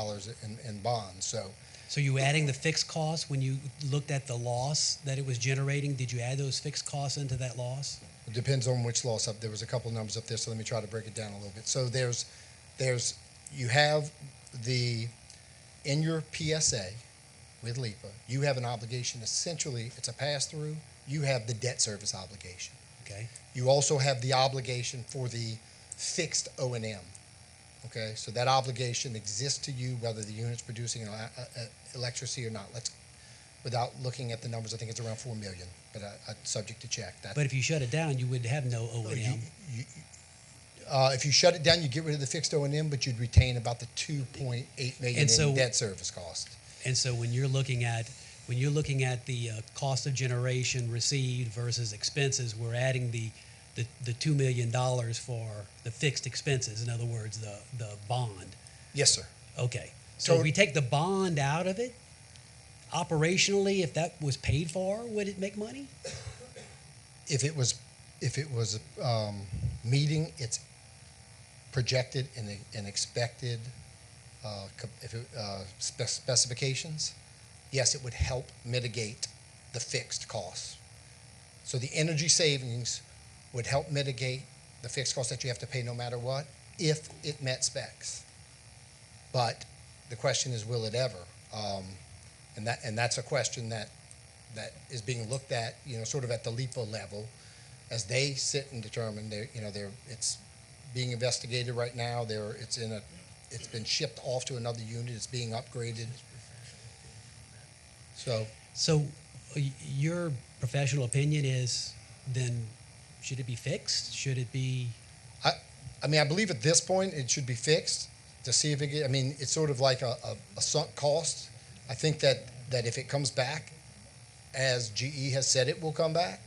in bonds, So you adding the fixed costs when you looked at the loss that it was generating? Did you add those fixed costs into that loss? It depends on which loss. There was a couple numbers up there, so let me try to break it down a little bit. So you have in your PSA with LIPA, you have an obligation. Essentially, it's a pass-through. You have the debt service obligation. Okay. You also have the obligation for the fixed O&M. Okay, so that obligation exists to you whether the unit's producing electricity or not. Without looking at the numbers, I think it's around $4 million, but subject to check. But if you shut it down, you would have no O&M. If you shut it down, you get rid of the fixed O&M, but you'd retain about the $2.8 million in debt service cost. And so when you're looking at the cost of generation received versus expenses, we're adding the $2 million for the fixed expenses. In other words, the bond. Yes, sir. Okay. So if we take the bond out of it, operationally, if that was paid for, would it make money? If it was meeting its projected and expected specifications, yes, it would help mitigate the fixed costs. So the energy savings would help mitigate the fixed costs that you have to pay no matter what, if it met specs. But the question is, will it ever? And that's a question that is being looked at, sort of at the LIPA level, as they sit and determine. It's being investigated right now. It's been shipped off to another unit. It's being upgraded. So your professional opinion is, then should it be fixed? Should it be? I mean, I believe at this point it should be fixed to see if I mean, it's sort of like a sunk cost. I think that if it comes back as GE has said it will come back,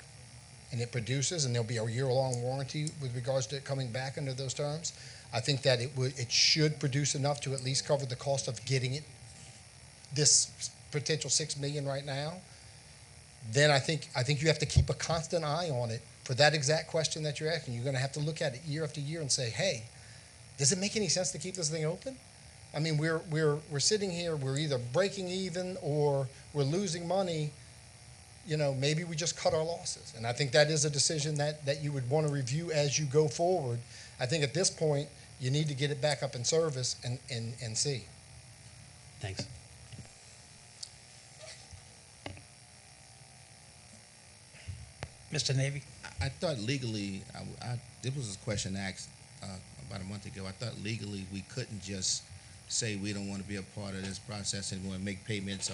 and it produces, and there'll be a year-long warranty with regards to it coming back under those terms, I think that it should produce enough to at least cover the cost of getting it, this potential $6 million right now. Then I think you have to keep a constant eye on it for that exact question that you're asking. You're going to have to look at it year after year and say, hey, does it make any sense to keep this thing open? I mean, we're sitting here, we're either breaking even or we're losing money. You know, maybe we just cut our losses. And I think that is a decision that you would want to review as you go forward. I think at this point, you need to get it back up in service and see. Thanks. Mr. Navy? I thought legally, this was a question asked about a month ago. I thought legally we couldn't just say we don't want to be a part of this process and want to make payments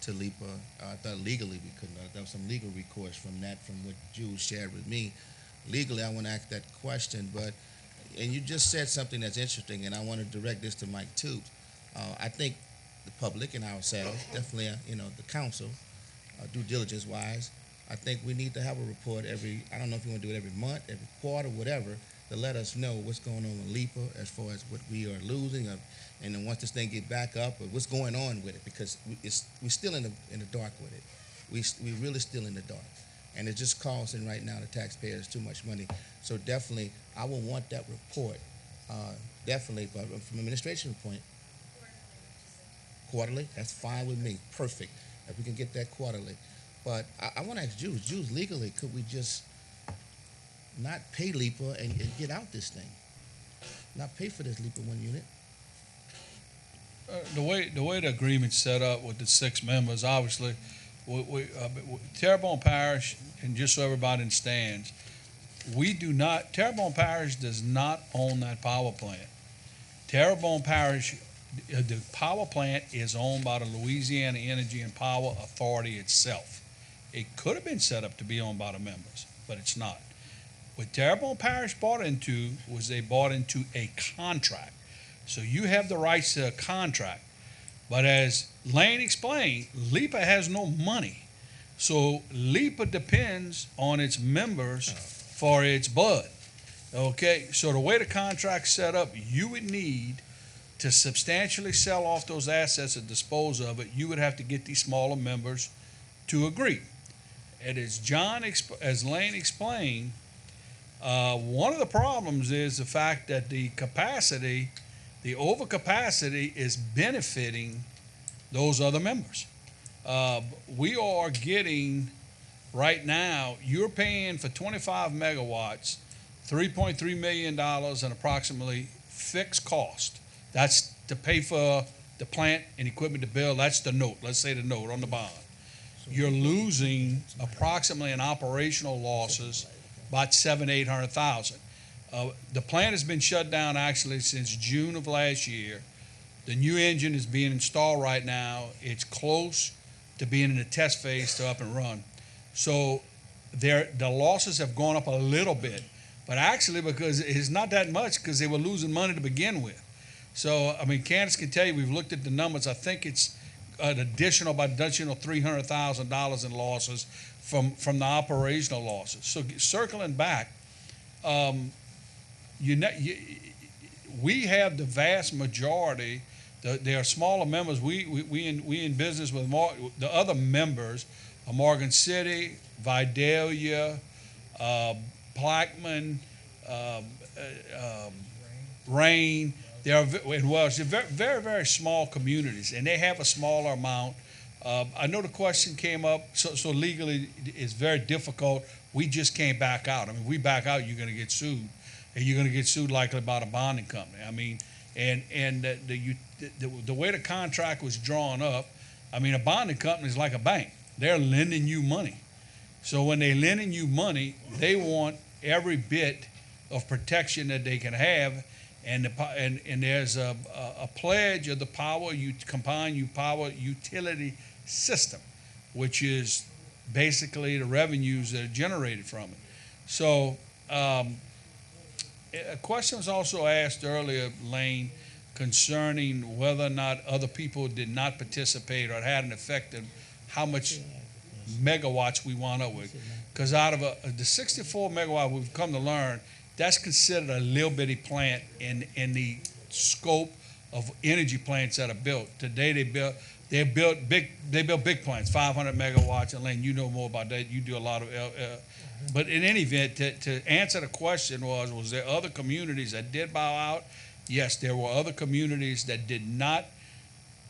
to LIPA. I thought legally we couldn't. There was some legal recourse from what Jules shared with me. Legally, I want to ask that question, and you just said something that's interesting, and I want to direct this to Mike too. I think the public and ourselves, definitely, the council, due diligence-wise, I think we need to have a report I don't know if you want to do it every month, every quarter, whatever, to let us know what's going on with LIPA as far as what we are losing, and then once this thing get back up, or what's going on with it, because we're still in the dark with it. We're really still in the dark, and it's just costing right now the taxpayers too much money. So definitely, I would want that report, definitely, but from an administration point, quarterly, that's fine with me, perfect, if we can get that quarterly. But I want to ask Jules, legally, could we just not pay LIPA and get out this thing? Not pay for this LIPA 1 unit? The way the agreement's set up with the 6 members, obviously, Terrebonne Parish, and just so everybody understands, Terrebonne Parish does not own that power plant. Terrebonne Parish, the power plant is owned by the Louisiana Energy and Power Authority itself. It could have been set up to be owned by the members, but it's not. What Terrebonne Parish bought into was they bought into a contract. So you have the rights to a contract. But as Lane explained, LIPA has no money. So LIPA depends on its members for its bud. Okay, so the way the contract's set up, you would need to substantially sell off those assets and dispose of it. You would have to get these smaller members to agree. And as Lane explained, one of the problems is the fact that the overcapacity is benefiting those other members. We are getting, right now, you're paying for 25 megawatts, $3.3 million in approximately fixed cost. That's to pay for the plant and equipment to build. That's the note. Let's say the note on the bond. You're losing approximately in operational losses about $700,000-800,000. The plant has been shut down actually since June of last year. The new engine is being installed right now. It's close to being in the test phase to up and run. So the losses have gone up a little bit, but actually because it's not that much because they were losing money to begin with. So, I mean, Candace can tell you, we've looked at the numbers. I think it's an additional $300,000 in losses from the operational losses. So circling back, we have the vast majority. There are smaller members. We in business with the other members are Morgan City, Vidalia, Blackman, Rain. It's very, very small communities, and they have a smaller amount. I know the question came up, so legally it's very difficult. We just can't back out. I mean, we back out, you're going to get sued, and you're going to get sued likely by the bonding company. I mean, and the way the contract was drawn up, I mean, a bonding company is like a bank. They're lending you money. So when they're lending you money, they want every bit of protection that they can have. And there's a pledge of the power utility system, which is basically the revenues that are generated from it. So a question was also asked earlier, Lane, concerning whether or not other people did not participate or it had an effect on how much megawatts we wound up with. Because out of the 64 megawatt we've come to learn, that's considered a little bitty plant in the scope of energy plants that are built. Today they built big plants, 500 megawatts. And Lane, you know more about that. You do a lot of. But in any event, to answer the question was there other communities that did bow out? Yes, there were other communities that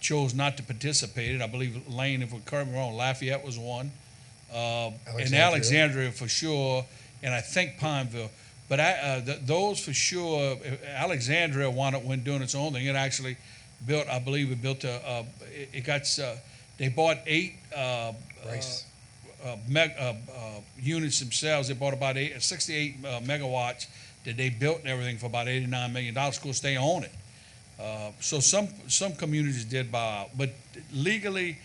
chose not to participate. I believe, Lane, if we're correct me wrong, Lafayette was one. And Alexandria for sure, and I think Pineville. But those for sure, Alexandria wound up doing its own thing. It actually built, I believe they bought 8 units themselves. They bought about 68 megawatts that they built and everything for about $89 million. Of course, they own it. So some communities did bow out. But legally,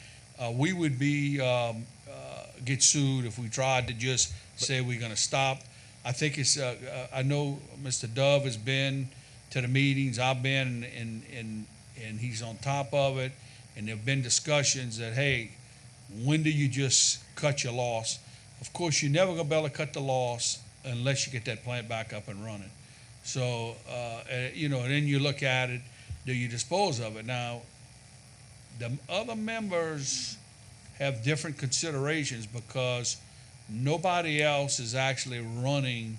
we would get sued if we tried to just say we're going to stop. I think it's, I know Mr. Dove has been to the meetings, I've been, and he's on top of it. And there have been discussions that, hey, when do you just cut your loss? Of course, you're never going to be able to cut the loss unless you get that plant back up and running. So, and then you look at it, do you dispose of it? Now, the other members have different considerations because nobody else is actually running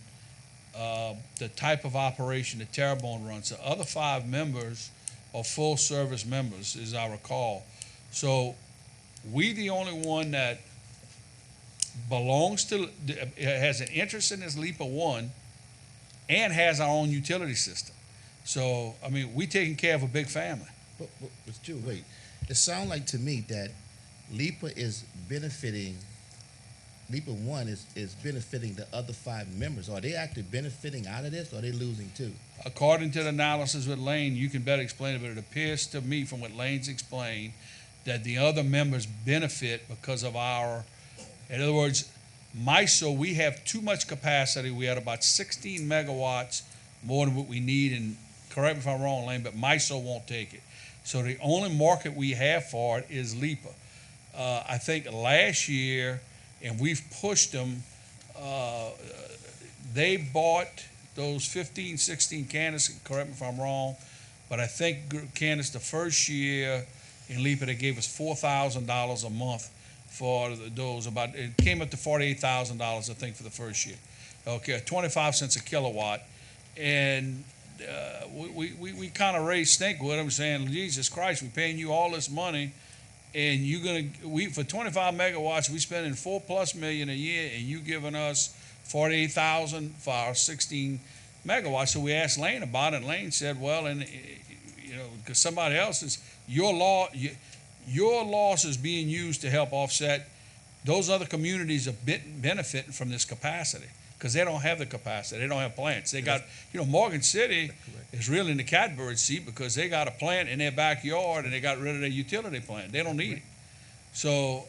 the type of operation that Terrebonne runs. The other 5 members are full service members, as I recall. So we the only one that has an interest in this LIPA 1 and has our own utility system. So, I mean, we taking care of a big family. But Stu, wait. It sounds like to me that LIPA is benefiting, LIPA 1 is benefiting the other 5 members. Are they actually benefiting out of this, or are they losing too? According to the analysis with Lane, you can better explain it, but it appears to me from what Lane's explained that the other members benefit because of in other words, MISO, we have too much capacity. We had about 16 megawatts more than what we need, and correct me if I'm wrong, Lane, but MISO won't take it. So the only market we have for it is LIPA. I think last year, and we've pushed them, they bought those 15, 16 Candace, correct me if I'm wrong, but I think Candace, the first year in LIPA, they gave us $4,000 a month for those. It came up to $48,000, I think, for the first year. Okay, 25 cents a kilowatt. And we kind of raised stink with them, saying, Jesus Christ, we're paying you all this money, and for 25 megawatts, we spending $4+ million a year, and you giving us $48,000 for our 16 megawatts. So we asked Lane about it, and Lane said, well, and because somebody else is your loss is being used to help offset those other communities are benefiting from this capacity because they don't have the capacity. They don't have plants. They got, Morgan City is really in the catbird seat because they got a plant in their backyard and they got rid of their utility plant. They don't need it. So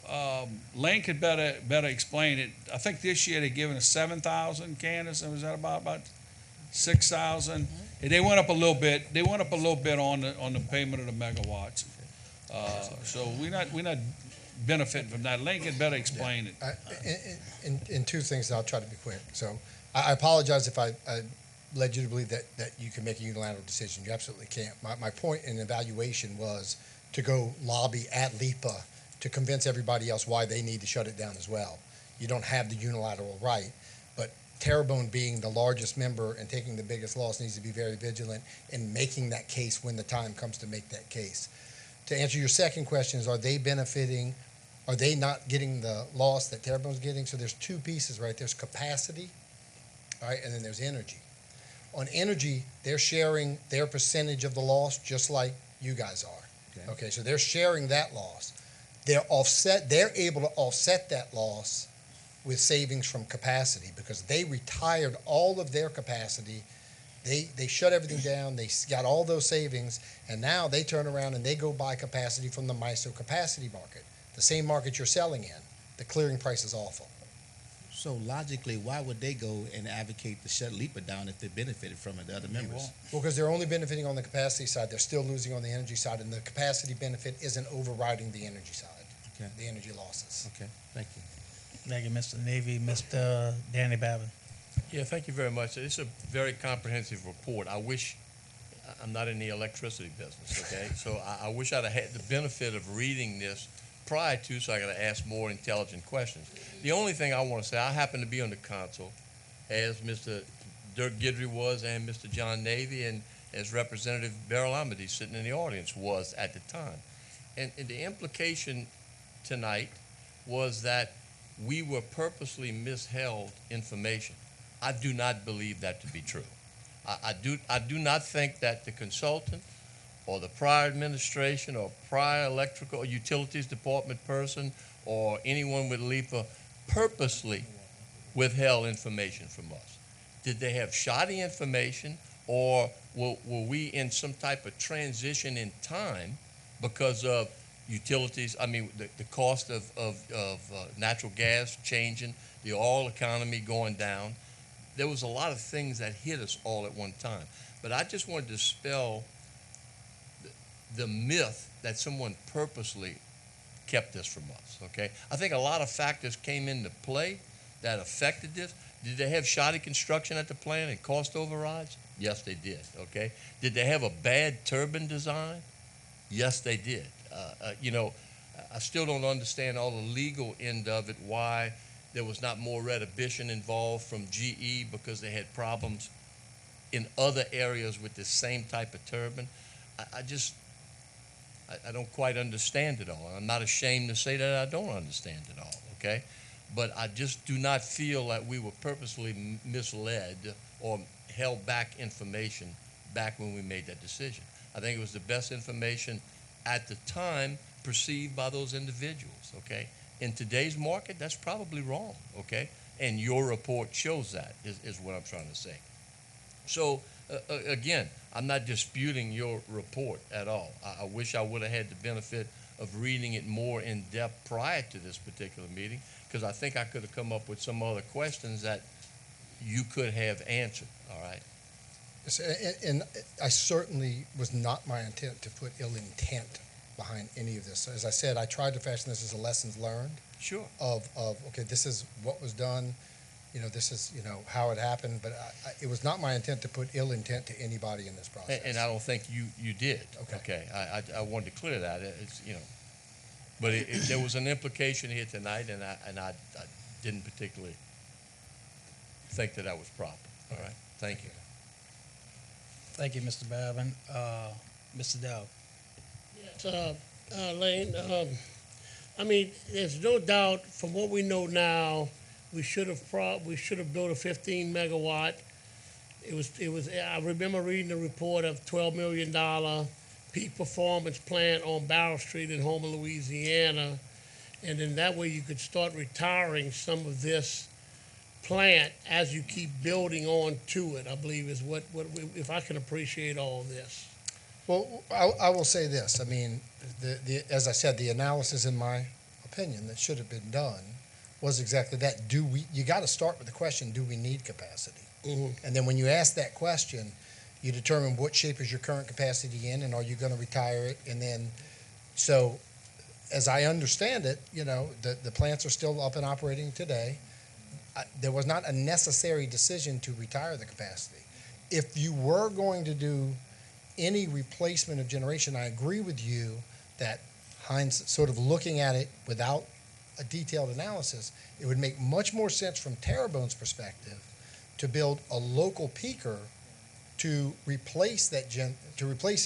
Lane could better explain it. I think this year they're giving us 7,000, Candace, and was that about 6,000? And they went up a little bit. They went up a little bit on the payment of the megawatts. So we're not benefiting from that. Lane could better explain it. In 2 things, I'll try to be quick. So I apologize if I led you to believe that you can make a unilateral decision. You absolutely can't. My point in evaluation was to go lobby at LIPA to convince everybody else why they need to shut it down as well. You don't have the unilateral right, but Terrebonne being the largest member and taking the biggest loss needs to be very vigilant in making that case when the time comes to make that case. To answer your second question is, are they benefiting? Are they not getting the loss that Terrebonne's getting? So there's 2 pieces, right? There's capacity, all right, and then there's energy. On energy, they're sharing their percentage of the loss just like you guys are. Okay, so they're sharing that loss. They're able to offset that loss with savings from capacity because they retired all of their capacity. They shut everything down. They got all those savings, and now they turn around and they go buy capacity from the MISO capacity market, the same market you're selling in. the clearing price is awful. So logically, why would they go and advocate to shut LIPA down if they benefited from it, the other members? Well, because they're only benefiting on the capacity side, they're still losing on the energy side, and the capacity benefit isn't overriding the energy side, Okay. the energy losses. Okay, thank you. Thank you, Mr. Navy. Mr. Danny Babin. Yeah, thank you very much. It's a very comprehensive report. I wish, I'm not in the electricity business, okay? So I wish I'd have had the benefit of reading this prior to, so I could have asked more intelligent questions. The only thing I want to say, I happen to be on the council, as Mr. Dirk Guidry was and Mr. John Navy, and as Representative Beryl Amity sitting in the audience was at the time. And the implication tonight was that we were purposely misheld information. I do not believe that to be true. I do not think that the consultant or the prior administration or prior electrical or utilities department person or anyone with LIPA purposely withheld information from us. Did they have shoddy information, or were we in some type of transition in time because of utilities, the cost of natural gas changing, the oil economy going down? There was a lot of things that hit us all at one time. But I just wanted to dispel the myth that someone purposely kept this from us, okay? I think a lot of factors came into play that affected this. Did they have shoddy construction at the plant and cost overrides? Yes, they did, okay? Did they have a bad turbine design? Yes, they did. I still don't understand all the legal end of it, why there was not more retribution involved from GE because they had problems in other areas with the same type of turbine. I don't quite understand it all. I'm not ashamed to say that I don't understand it all, okay? But I just do not feel that we were purposely misled or held back information back when we made that decision. I think it was the best information at the time perceived by those individuals, okay? In today's market, that's probably wrong, okay? And your report shows that, is what I'm trying to say. So, again, I'm not disputing your report at all. I wish I would have had the benefit of reading it more in depth prior to this particular meeting, because I think I could have come up with some other questions that you could have answered, all right? Yes, and I certainly was not my intent to put ill intent behind any of this. As I said, I tried to fashion this as a lessons learned. Sure. Of okay, this is what was done, this is, how it happened, but it was not my intent to put ill intent to anybody in this process. And I don't think you did. Okay. I wanted to clear that. But there was an implication here tonight, and I didn't particularly think that was proper. All right. Thank you. Thank you, Mr. Babin. Mr. Dowd. Lane, there's no doubt from what we know now, we should have built a 15 megawatt. It was. I remember reading the report of $12 million peak performance plant on Barrow Street in Homer, Louisiana, and then that way you could start retiring some of this plant as you keep building on to it. I believe is what if I can appreciate all of this. Well, I will say this. As I said, the analysis, in my opinion, that should have been done was exactly that. You got to start with the question, do we need capacity? Mm-hmm. And then when you ask that question, you determine what shape is your current capacity in, and are you going to retire it? And then, so as I understand it, the plants are still up and operating today. There was not a necessary decision to retire the capacity. If you were going to do any replacement of generation, I agree with you that Heinz, sort of looking at it without a detailed analysis, it would make much more sense from Terrebonne's perspective to build a local peaker to replace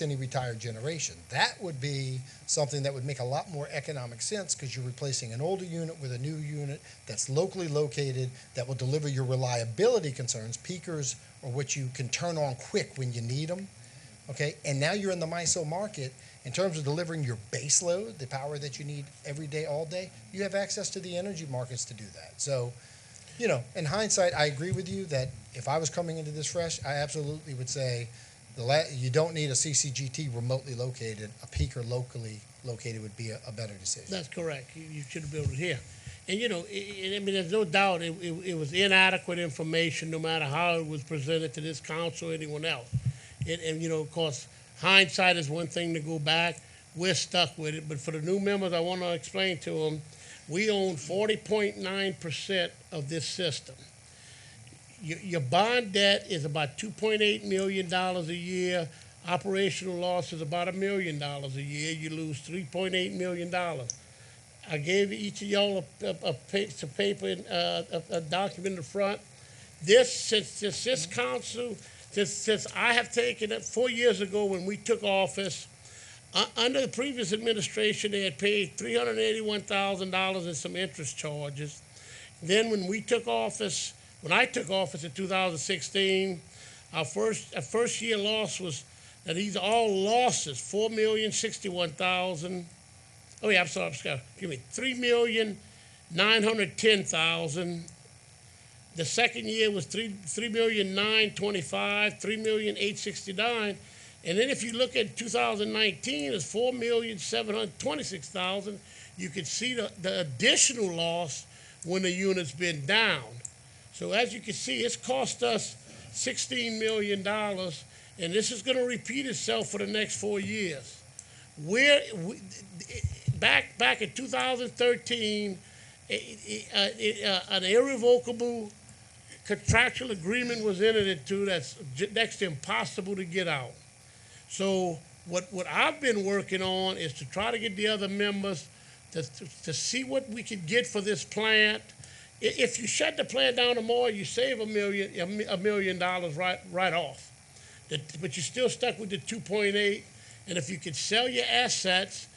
any retired generation. That would be something that would make a lot more economic sense, because you're replacing an older unit with a new unit that's locally located, that will deliver your reliability concerns. Peakers are what you can turn on quick when you need them. Okay, and now you're in the MISO market. In terms of delivering your base load, the power that you need every day, all day, you have access to the energy markets to do that. So, in hindsight, I agree with you that if I was coming into this fresh, I absolutely would say you don't need a CCGT remotely located. A peaker locally located would be a better decision. That's correct. You should have built it here. And I mean, there's no doubt it was inadequate information, no matter how it was presented to this council or anyone else. And of course, hindsight is one thing to go back. We're stuck with it. But for the new members, I want to explain to them, we own 40.9% of this system. Your bond debt is about $2.8 million a year. Operational loss is about $1 million a year. You lose $3.8 million. I gave each of y'all a piece of paper, a document in the front. Since this council, since I have taken it 4 years ago when we took office, under the previous administration, they had paid $381,000 in some interest charges. Then when I took office in 2016, our first year loss was, now these are all losses, $4,061,000. Oh yeah, I'm sorry, excuse me, $3,910,000. The second year was $3,925,000, $3,869,000. And then if you look at 2019, it's $4,726,000. You can see the additional loss when the unit's been down. So as you can see, it's cost us $16 million, and this is going to repeat itself for the next 4 years. Back in 2013, an irrevocable contractual agreement was entered into that's next to impossible to get out. So what I've been working on is to try to get the other members to see what we could get for this plant. If you shut the plant down tomorrow, you save $1 million right off. But you're still stuck with the 2.8. And if you could sell your assets,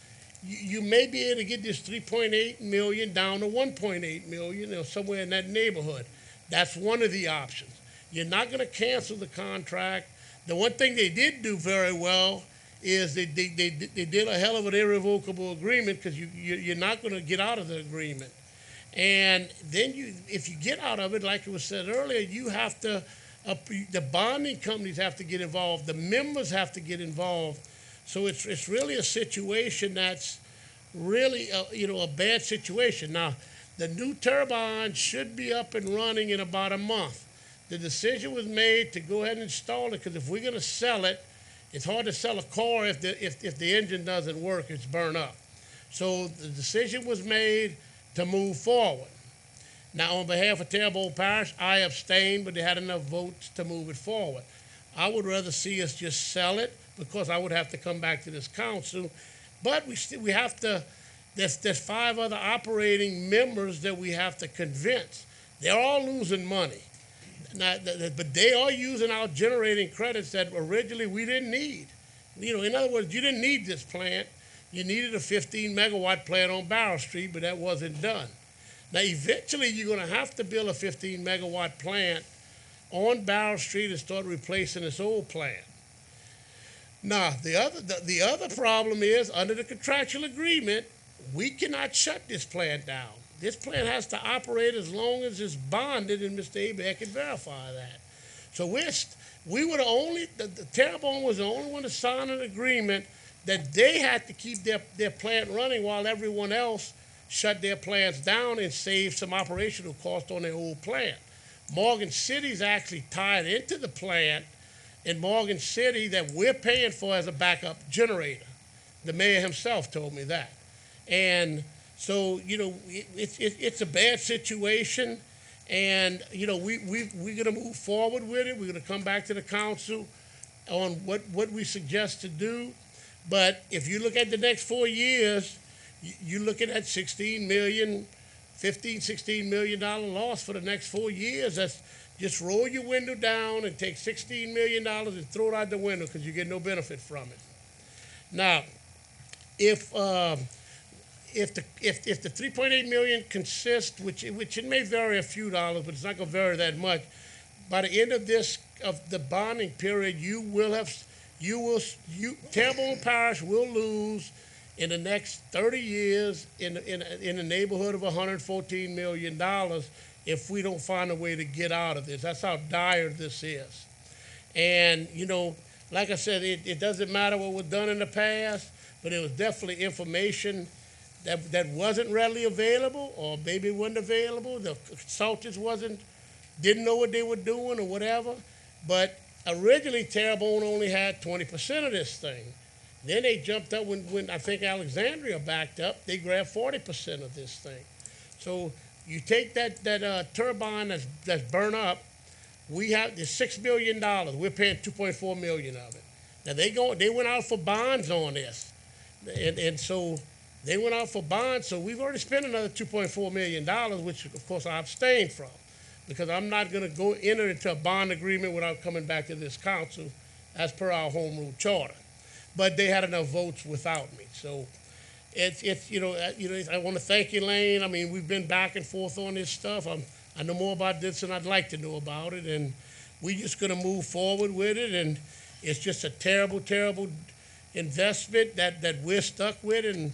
you may be able to get this 3.8 million down to 1.8 million, somewhere in that neighborhood. That's one of the options. You're not going to cancel the contract. The one thing they did do very well is they did a hell of an irrevocable agreement, because you're not going to get out of the agreement. And then if you get out of it, like it was said earlier, you have to, the bonding companies have to get involved. The members have to get involved. So it's really a situation that's really a bad situation. Now, the new turbine should be up and running in about a month. The decision was made to go ahead and install it, because if we're going to sell it, it's hard to sell a car if the engine doesn't work, it's burned up. So the decision was made to move forward. Now, on behalf of Terrebonne Parish, I abstained, but they had enough votes to move it forward. I would rather see us just sell it, because I would have to come back to this council. But we have to, there's 5 other operating members that we have to convince. They're all losing money. Now, but they are using our generating credits that originally we didn't need. In other words, you didn't need this plant. You needed a 15 megawatt plant on Barrow Street, but that wasn't done. Now, eventually, you're going to have to build a 15 megawatt plant on Barrow Street and start replacing this old plant. Now, the other problem is, under the contractual agreement, we cannot shut this plant down. This plant has to operate as long as it's bonded, and Mr. Hebert can verify that. So we were the only, the Terrebonne was the only one to sign an agreement that they had to keep their plant running while everyone else shut their plants down and save some operational cost on their old plant. Morgan City's actually tied into the plant in Morgan City that we're paying for as a backup generator. The mayor himself told me that. And so, it's a bad situation, and, we're going to move forward with it. We're going to come back to the council on what we suggest to do. But if you look at the next 4 years, you're looking at $16 million loss for the next 4 years. That's just roll your window down and take $16 million and throw it out the window, because you get no benefit from it. Now, if the 3.8 million consists, which it may vary a few dollars, but it's not going to vary that much. By the end of the bonding period, Terrebonne Parish will lose in the next 30 years in the neighborhood of $114 million if we don't find a way to get out of this. That's how dire this is. And, like I said, it doesn't matter what was done in the past, but it was definitely information that wasn't readily available, or maybe it wasn't available. The consultants didn't know what they were doing or whatever. But originally, Terrebonne only had 20% of this thing. Then they jumped up when I think Alexandria backed up. They grabbed 40% of this thing. So you take that turbine that's burnt up. We have the $6 million. We're paying $2.4 million of it. Now they went out for bonds on this, and so they went out for bonds. So we've already spent another $2.4 million, which of course I abstained from, because I'm not going to enter into a bond agreement without coming back to this council, as per our home rule charter. But they had enough votes without me. So it's I want to thank you, Lane. I mean, we've been back and forth on this stuff. I know more about this than I'd like to know about it, and we're just going to move forward with it. And it's just a terrible, terrible investment that we're stuck with. And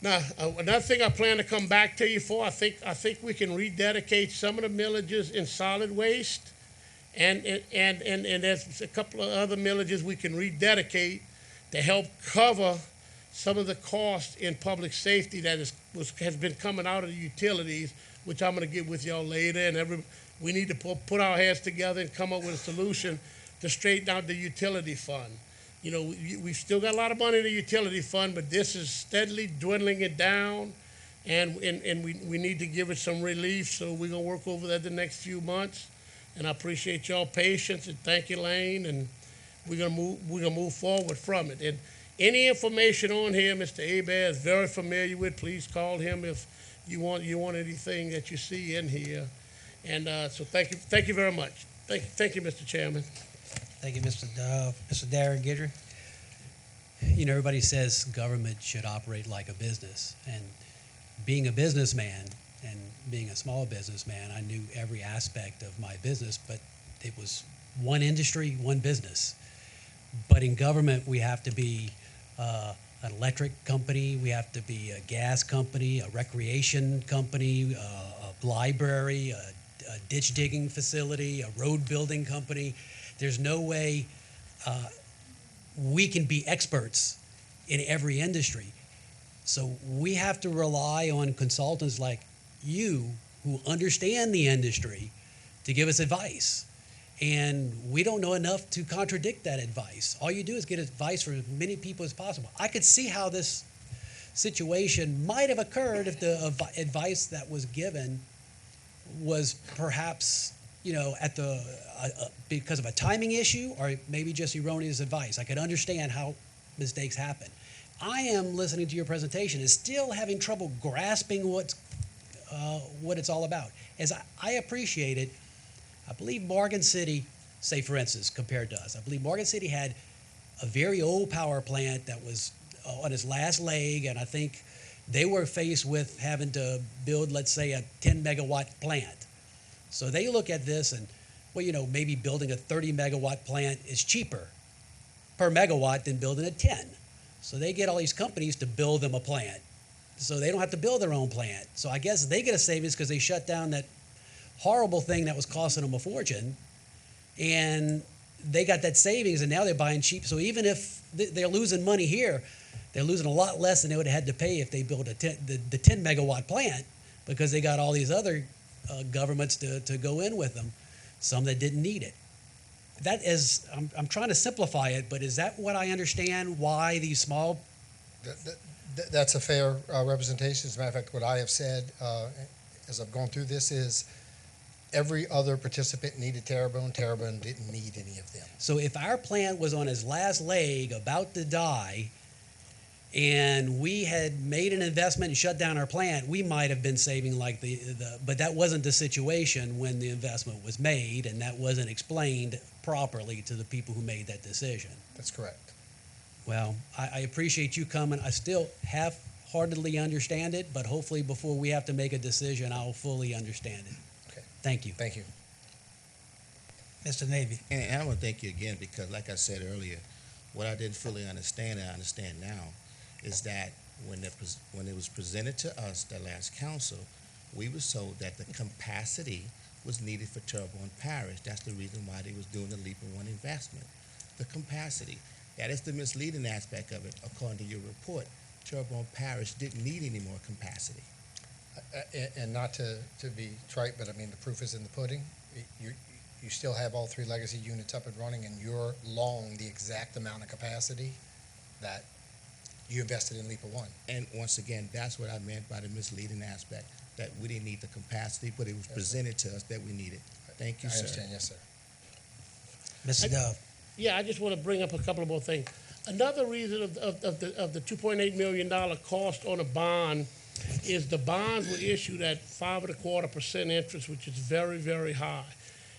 now, another thing I plan to come back to you for, I think we can rededicate some of the millages in solid waste. And there's a couple of other millages we can rededicate to help cover some of the costs in public safety that has been coming out of the utilities, which I'm going to get with y'all later. And we need to put our heads together and come up with a solution to straighten out the utility fund. You know, we've still got a lot of money in the utility fund, but this is steadily dwindling it down, and we need to give it some relief. So we're going to work over that the next few months. And I appreciate y'all patience, and thank you, Lane. And we're gonna move forward from it. And any information on here, Mr. Hebert is very familiar with. Please call him if you want anything that you see in here. And so thank you very much. Thank you, Mr. Chairman. Thank you, Mr. Dove. Mr. Darren Guidry. You know, everybody says government should operate like a business. And being a businessman and being a small businessman, I knew every aspect of my business, but it was one industry, one business. But in government, we have to be an electric company, we have to be a gas company, a recreation company, a library, a ditch digging facility, a road building company. There's no way we can be experts in every industry. So we have to rely on consultants like you who understand the industry to give us advice. And we don't know enough to contradict that advice. All you do is get advice from as many people as possible. I could see how this situation might have occurred if the advice that was given was perhaps, you know, at the because of a timing issue or maybe just erroneous advice. I could understand how mistakes happen. I am listening to your presentation and still having trouble grasping what it's all about. As I appreciate it, I believe Morgan City, say for instance, compared to us, I believe Morgan City had a very old power plant that was on its last leg, and I think they were faced with having to build, let's say, a 10 megawatt plant. So they look at this and, well, you know, maybe building a 30 megawatt plant is cheaper per megawatt than building a 10. So they get all these companies to build them a plant, so they don't have to build their own plant. So I guess they get a savings because they shut down that horrible thing that was costing them a fortune, and they got that savings, and now they're buying cheap. So even if they're losing money here, they're losing a lot less than they would have had to pay if they built the 10 megawatt plant, because they got all these other governments to go in with them, some that didn't need it. That is, I'm trying to simplify it, but is that what I understand why these small... That's a fair representation. As a matter of fact, what I have said as I've gone through this is every other participant needed Terrebonne. Terrebonne didn't need any of them. So if our plant was on its last leg, about to die, and we had made an investment and shut down our plant, we might have been saving like but that wasn't the situation when the investment was made, and that wasn't explained properly to the people who made that decision. That's correct. Well, I appreciate you coming. I still half-heartedly understand it, but hopefully before we have to make a decision, I'll fully understand it. Okay. Thank you. Thank you. Mr. Navy. And I want to thank you again because, like I said earlier, what I didn't fully understand, and I understand now, is that when it was presented to us, the last council, we were told that the capacity was needed for Terrebonne Parish. That's the reason why they was doing the Leap of One investment. The capacity. That is the misleading aspect of it, according to your report. Terrebonne Parish didn't need any more capacity. And not to be trite, but I mean, the proof is in the pudding. You still have all three legacy units up and running, and you're long the exact amount of capacity that you invested in LEPA 1. And once again, that's what I meant by the misleading aspect, that we didn't need the capacity, but it was presented to us that we needed. Thank you, I sir. understand, yes, sir. Mr. Dove. Yeah, I just want to bring up a couple of more things. Another reason of the $2.8 million cost on a bond is the bonds were issued at 5.25% interest, which is very, very high.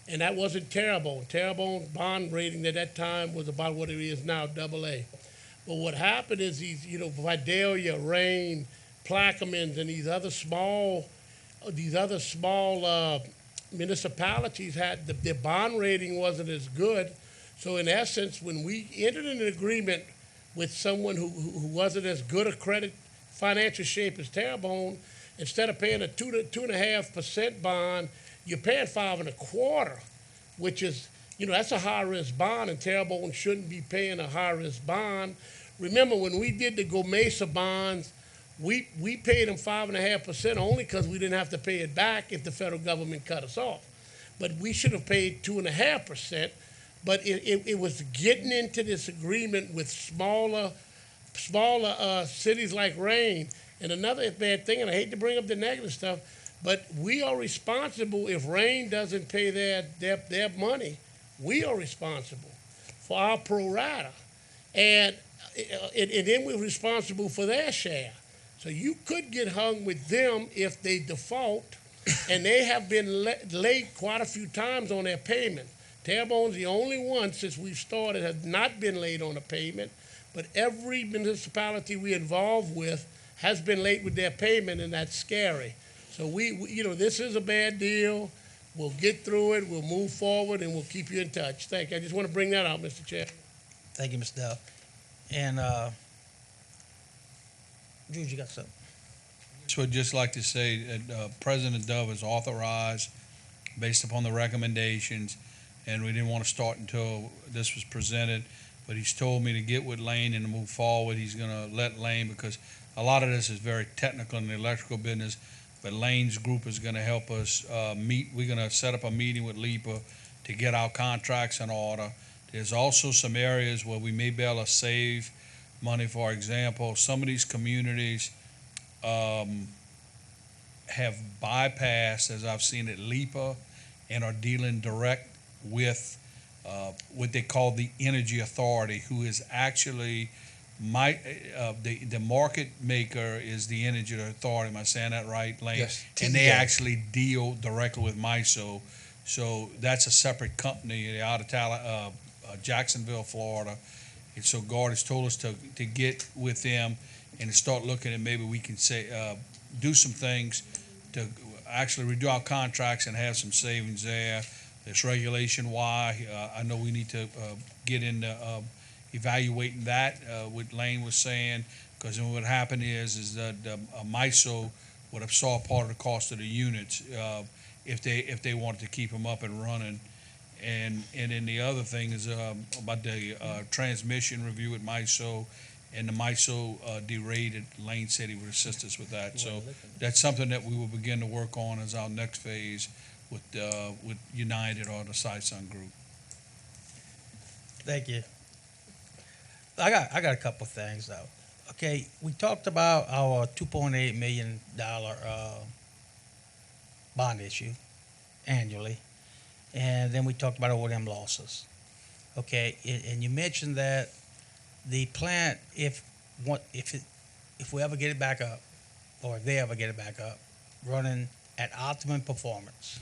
And that wasn't Terrebonne. Terrebonne's bond rating at that time was about what it is now, AA. But what happened is these, Vidalia, Rain, Plaquemines, and these other small municipalities had their bond rating wasn't as good. So in essence, when we entered in an agreement with someone who wasn't as good a credit financial shape as Terrebonne, instead of paying a 2.5% bond, you're paying 5.25%, which is, that's a high risk bond, and Terrebonne shouldn't be paying a high risk bond. Remember, when we did the Go Mesa bonds, we paid them 5.5% only because we didn't have to pay it back if the federal government cut us off. But we should have paid 2.5%. But it was getting into this agreement with smaller cities like Rain. And another bad thing, and I hate to bring up the negative stuff, but we are responsible if Rain doesn't pay their money. We are responsible for our pro rata. And then we're responsible for their share. So you could get hung with them if they default, and they have been late quite a few times on their payment. Terrebonne's the only one since we've started has not been late on a payment, but every municipality we're involved with has been late with their payment, and that's scary. So this is a bad deal. We'll get through it. We'll move forward, and we'll keep you in touch. Thank you. I just want to bring that out, Mr. Chair. Thank you, Mr. Dove. And Jude, you got something? So I'd just like to say that President Dove has authorized, based upon the recommendations, and we didn't want to start until this was presented, but he's told me to get with Lane and to move forward. He's going to let Lane, because a lot of this is very technical in the electrical business, but Lane's group is going to help us meet. We're going to set up a meeting with LEPA to get our contracts in order. There's also some areas where we may be able to save money. For example, some of these communities have bypassed, as I've seen at LEPA, and are dealing direct with what they call the Energy Authority, who is actually the market maker is the Energy Authority. Am I saying that right, Lane? Yes. And they actually deal directly with MISO. So that's a separate company. They're out of Jacksonville, Florida. And so God has told us to get with them and to start looking at maybe we can do some things to actually redo our contracts and have some savings there. There's regulation why. I know we need to get into evaluating that, what Lane was saying, because then what happened is that MISO would absorb part of the cost of the units if they wanted to keep them up and running. And then the other thing is about the transmission review at MISO, and the MISO derated. Lane said he would assist us with that. So that's something that we will begin to work on as our next phase with United or the SciSun group. Thank you. I got a couple of things though. Okay, we talked about our $2.8 million bond issue annually, and then we talked about O&M losses. Okay, and you mentioned that the plant, if we ever get it back up, or if they ever get it back up, running at optimum performance,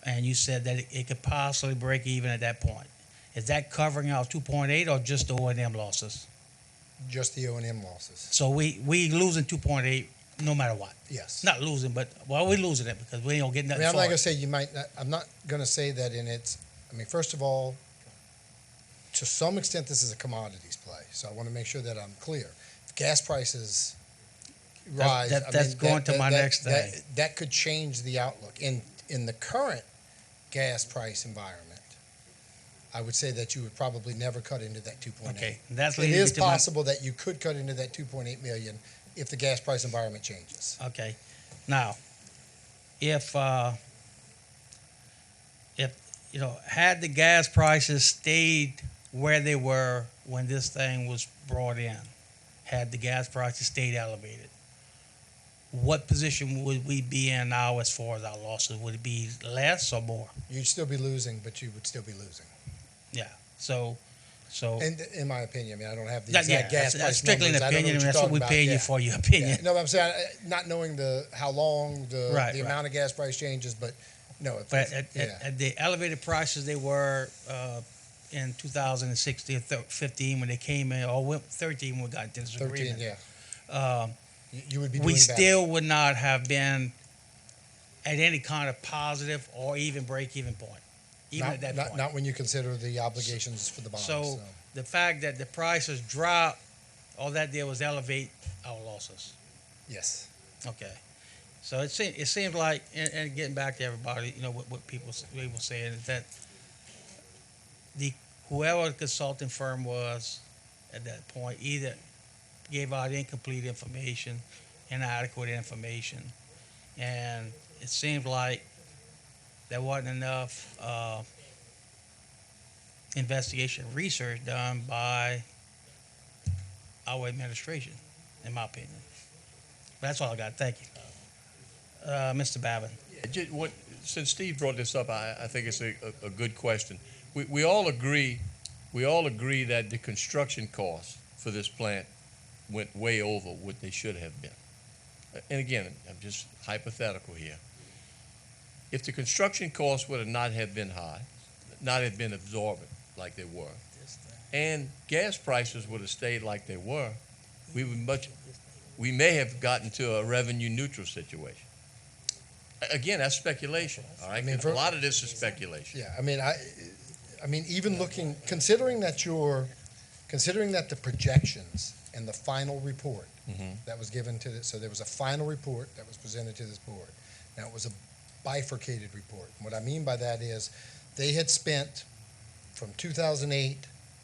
and you said that it could possibly break even at that point. Is that covering our 2.8 or just the O&M losses? Just the O&M losses. So we losing 2.8 no matter what. Yes. Not losing, but we losing it because we ain't gonna get nothing. I'm not for going to it. say you might not, I'm not going to say that first of all, to some extent, this is a commodities play. So I want to make sure that I'm clear. If gas prices rise, That's going to my next thing. That could change the outlook. In the current gas price environment, I would say that you would probably never cut into that 2.8. Okay, that's It leading is me to my- possible that you could cut into that 2.8 million if the gas price environment changes. Okay, now, if you know, had the gas prices stayed where they were when this thing was brought in, had the gas prices stayed elevated, what position would we be in now as far as our losses? Would it be less or more? You'd still be losing, but you would still be losing. Yeah. So. And in my opinion, I mean, I don't have the Yeah, exact gas that's price strictly an numbers. I don't know opinion, and you're that's what we talking pay about. you Yeah. for, your opinion. Yeah. No, but I'm saying, not knowing how long the Right. amount of gas price changes, but no. But at the elevated prices they were in 2016, 15 when they came in, or 13 when we got this 13, agreement. yeah. You would be doing We better. still would not have been at any kind of positive or even break-even point, even at that point. Not when you consider the obligations for the bonds. So the fact that the prices dropped, all that did was elevate our losses. Yes. Okay. So it seems like, and getting back to everybody, you know, what people were saying is that whoever the consulting firm was at that point either gave out incomplete information, inadequate information, and it seemed like there wasn't enough investigation research done by our administration, in my opinion. That's all I got. Thank you. Mr. Babin. Since Steve brought this up, I think it's a good question. We all agree that the construction costs for this plant went way over what they should have been. And again, I'm just hypothetical here. If the construction costs would have not have been high, not have been absorbent like they were, and gas prices would have stayed like they were, we may have gotten to a revenue neutral situation. Again, that's speculation, all right? I mean, A lot of this is speculation. Yeah, I mean, even considering that the projections and the final report that was given to so there was a final report that was presented to this board. Now, it was a bifurcated report. And what I mean by that is they had spent from 2008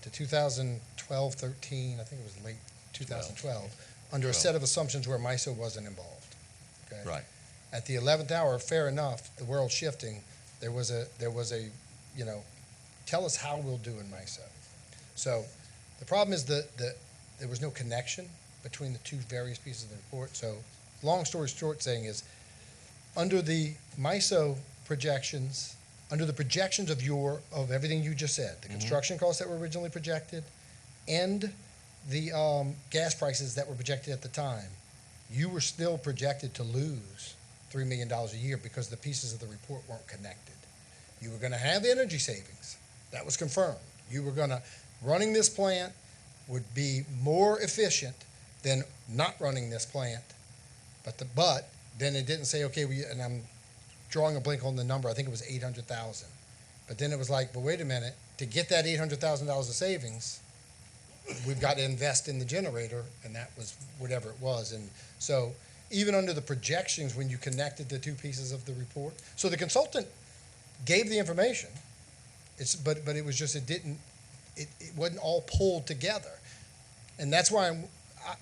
to 2012, 13, I think it was late 2012, under a set of assumptions where MISO wasn't involved. Okay? Right. At the 11th hour, fair enough, the world's shifting. There was a, you know, tell us how we'll do in MISO. So the problem is that there was no connection between the two various pieces of the report. So long story short saying is, under the MISO projections, under the projections of everything you just said, the construction costs that were originally projected and the gas prices that were projected at the time, you were still projected to lose $3 million a year because the pieces of the report weren't connected. You were going to have energy savings. That was confirmed. You were going to, running this plant would be more efficient than not running this plant. But then it didn't say, okay, and I'm drawing a blank on the number, I think it was 800,000. But then it was like, but wait a minute, to get that $800,000 of savings, we've got to invest in the generator, and that was whatever it was. And so even under the projections, when you connected the two pieces of the report, so the consultant gave the information, but it was just, it wasn't all pulled together. And that's why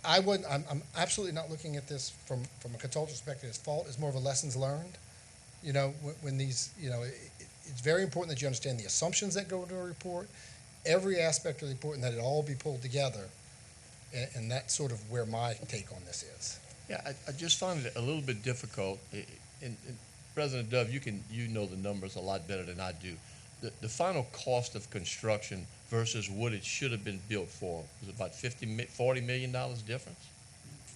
I'm absolutely not looking at this from a consultant's perspective as fault. It's more of a lessons learned. You know, when these, you know, it's very important that you understand the assumptions that go into a report, every aspect of the report, and that it all be pulled together. And that's sort of where my take on this is. Yeah, I just find it a little bit difficult. And President Dove, you know the numbers a lot better than I do. The final cost of construction versus what it should have been built for was about $40 million difference.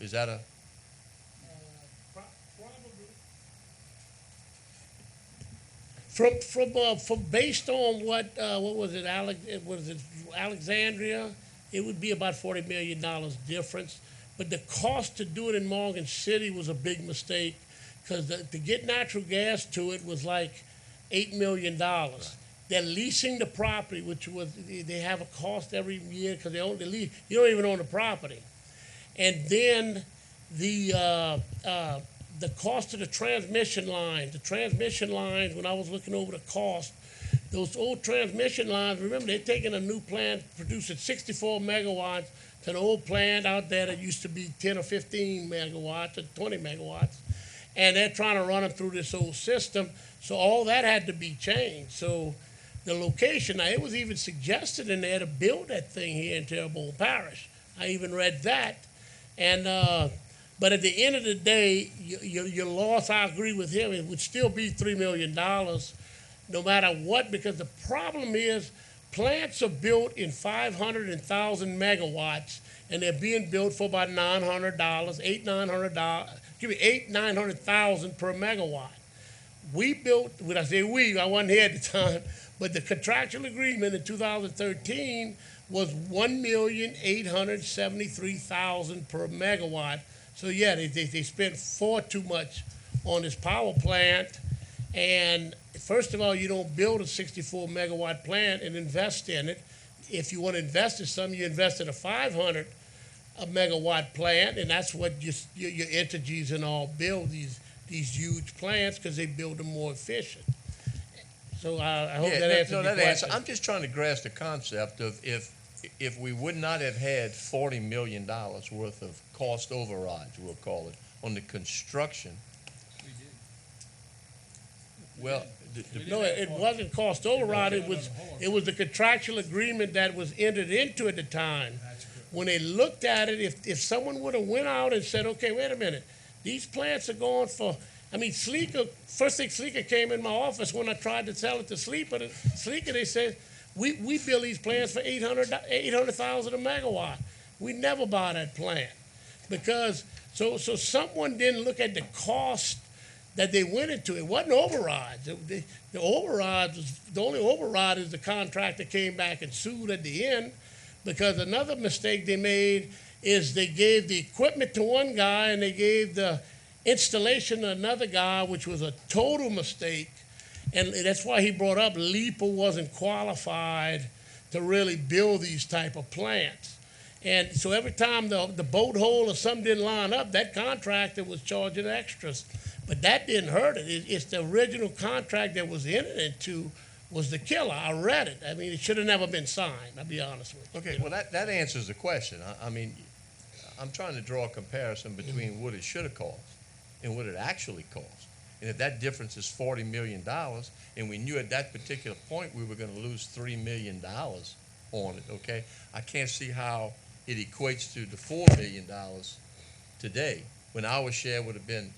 Is that a? From based on what was it, Alexandria, it would be about $40 million difference. But the cost to do it in Morgan City was a big mistake because to get natural gas to it was like $8 million. Right. They're leasing the property, which was, they have a cost every year because they own the lease. You don't even own the property. And then the cost of the transmission lines, when I was looking over the cost, those old transmission lines, remember, they're taking a new plant producing 64 megawatts to an old plant out there that used to be 10 or 15 megawatts or 20 megawatts. And they're trying to run them through this old system. So all that had to be changed. So the location, now it was even suggested in there to build that thing here in Terrebonne Parish. I even read that. And but at the end of the day, your loss, I agree with him, it would still be $3 million no matter what, because the problem is plants are built in 500 and 1,000 megawatts, and they're being built for about $900, $900,000 per megawatt. We built, when I say we, I wasn't here at the time, but the contractual agreement in 2013 was $1,873,000 per megawatt. So yeah, they spent far too much on this power plant. And first of all, you don't build a 64 megawatt plant and invest in it. If you want to invest in something, you invest in a 500 megawatt plant, and that's what your entities and all build, these huge plants, because they build them more efficient. So I hope that answers your question. I'm just trying to grasp the concept of if we would not have had $40 million worth of cost overrides, we'll call it, on the construction. Well, no, it wasn't cost override. It was the contractual agreement that was entered into at the time. When they looked at it, if someone would have went out and said, okay, wait a minute, these plants are going for, I mean, Sleeker, first thing Sleeker came in my office when I tried to sell it to Sleeker, they said, we build these plants for 800,000 a megawatt. We never buy that plant because, so someone didn't look at the cost that they went into. It wasn't overrides. The overrides, the only override is the contractor came back and sued at the end, because another mistake they made is they gave the equipment to one guy and they gave the installation to another guy, which was a total mistake. And that's why he brought up LEPA wasn't qualified to really build these type of plants. And so every time the boat hole or something didn't line up, that contractor was charging extras. But that didn't hurt it. It's the original contract that was entered into was the killer. I read it. I mean, it should have never been signed, I'll be honest with you. Okay, well, that answers the question. I mean, I'm trying to draw a comparison between what it should have cost and what it actually cost. And if that difference is $40 million, and we knew at that particular point we were going to lose $3 million on it, okay, I can't see how it equates to the $4 million today, when our share would have been,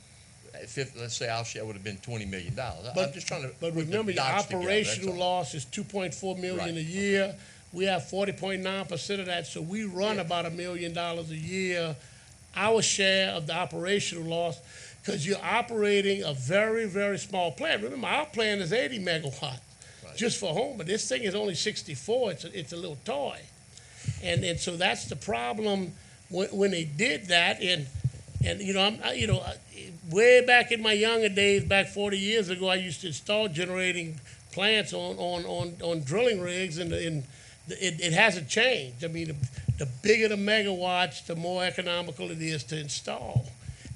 let's say our share would have been $20 million. I'm just trying to. But remember, your operational loss is $2.4 million a year. We have 40.9% of that, so we run about $1 million a year. Our share of the operational loss, because you're operating a very, very small plant. Remember, our plant is 80 megawatts just for home, but this thing is only 64. It's a little toy, and so that's the problem when they did that. And way back in my younger days, back 40 years ago, I used to install generating plants on drilling rigs, and it hasn't changed. I mean, the bigger the megawatts, the more economical it is to install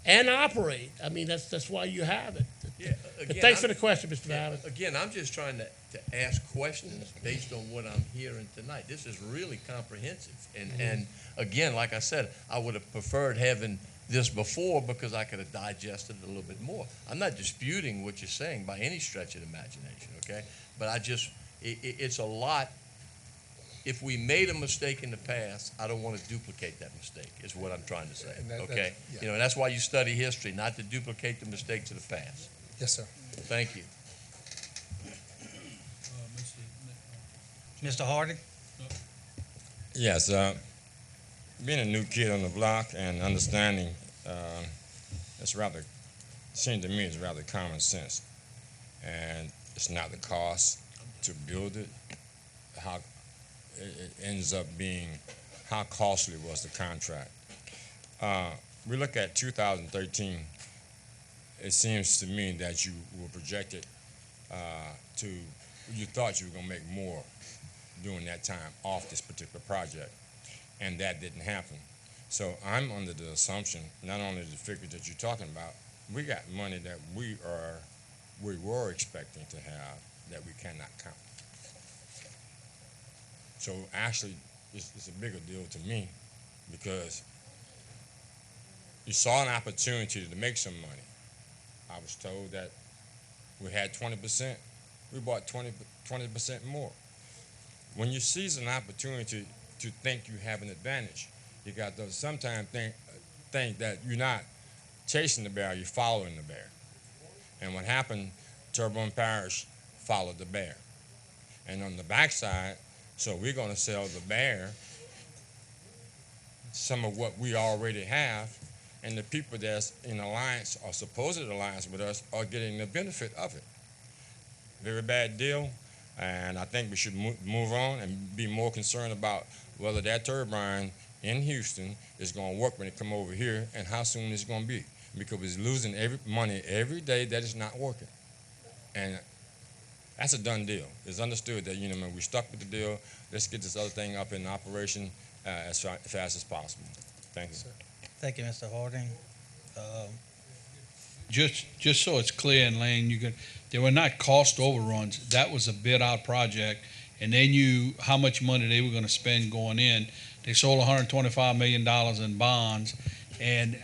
and operate. I mean, that's why you have it. Yeah, again, but thanks for the question, Mr. Babbitt. Again, I'm just trying to ask questions based on what I'm hearing tonight. This is really comprehensive. And again, like I said, I would have preferred having this before because I could have digested it a little bit more. I'm not disputing what you're saying by any stretch of the imagination, okay? But it's a lot. If we made a mistake in the past, I don't want to duplicate that mistake, is what I'm trying to say, okay? Yeah. And that's why you study history, not to duplicate the mistakes of the past. Yes, sir. Thank you. Mr. Harding? Yes, being a new kid on the block and understanding, seems to me it's rather common sense. And it's not the cost to build it, how it ends up being, how costly was the contract. We look at 2013, it seems to me that you were projected you thought you were gonna make more during that time off this particular project, and that didn't happen. So I'm under the assumption, not only the figures that you're talking about, we got money that we were expecting to have that we cannot count. So actually, it's a bigger deal to me because you saw an opportunity to make some money. I was told that we had 20%. We bought 20% more. When you seize an opportunity to think you have an advantage, you got to sometimes think that you're not chasing the bear, you're following the bear. And what happened, Terrebonne Parish followed the bear. And on the backside, so we're going to sell the bear some of what we already have, and the people that's in alliance or supposed alliance with us are getting the benefit of it. Very bad deal, and I think we should move on and be more concerned about whether that turbine in Houston is going to work when it come over here and how soon it's going to be, because it's losing money every day that it's not working. And that's a done deal. It's understood that, man, we stuck with the deal. Let's get this other thing up in operation as fast as possible. Thank you, sir. Thank you, Mr. Harding. Just so it's clear, and Lane, they were not cost overruns. That was a bid out project, and they knew how much money they were going to spend going in. They sold $125 million in bonds, and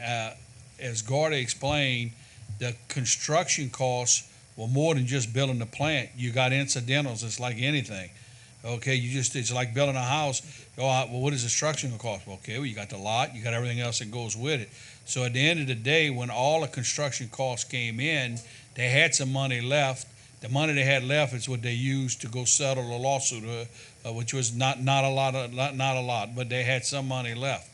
as Gordy explained, the construction costs were more than just building the plant. You got incidentals. It's like anything. Okay, it's like building a house. Oh, well, what is the structure going to cost? Okay, well, you got the lot, you got everything else that goes with it. So at the end of the day, when all the construction costs came in, they had some money left. The money they had left is what they used to go settle the lawsuit, which was not a lot, but they had some money left.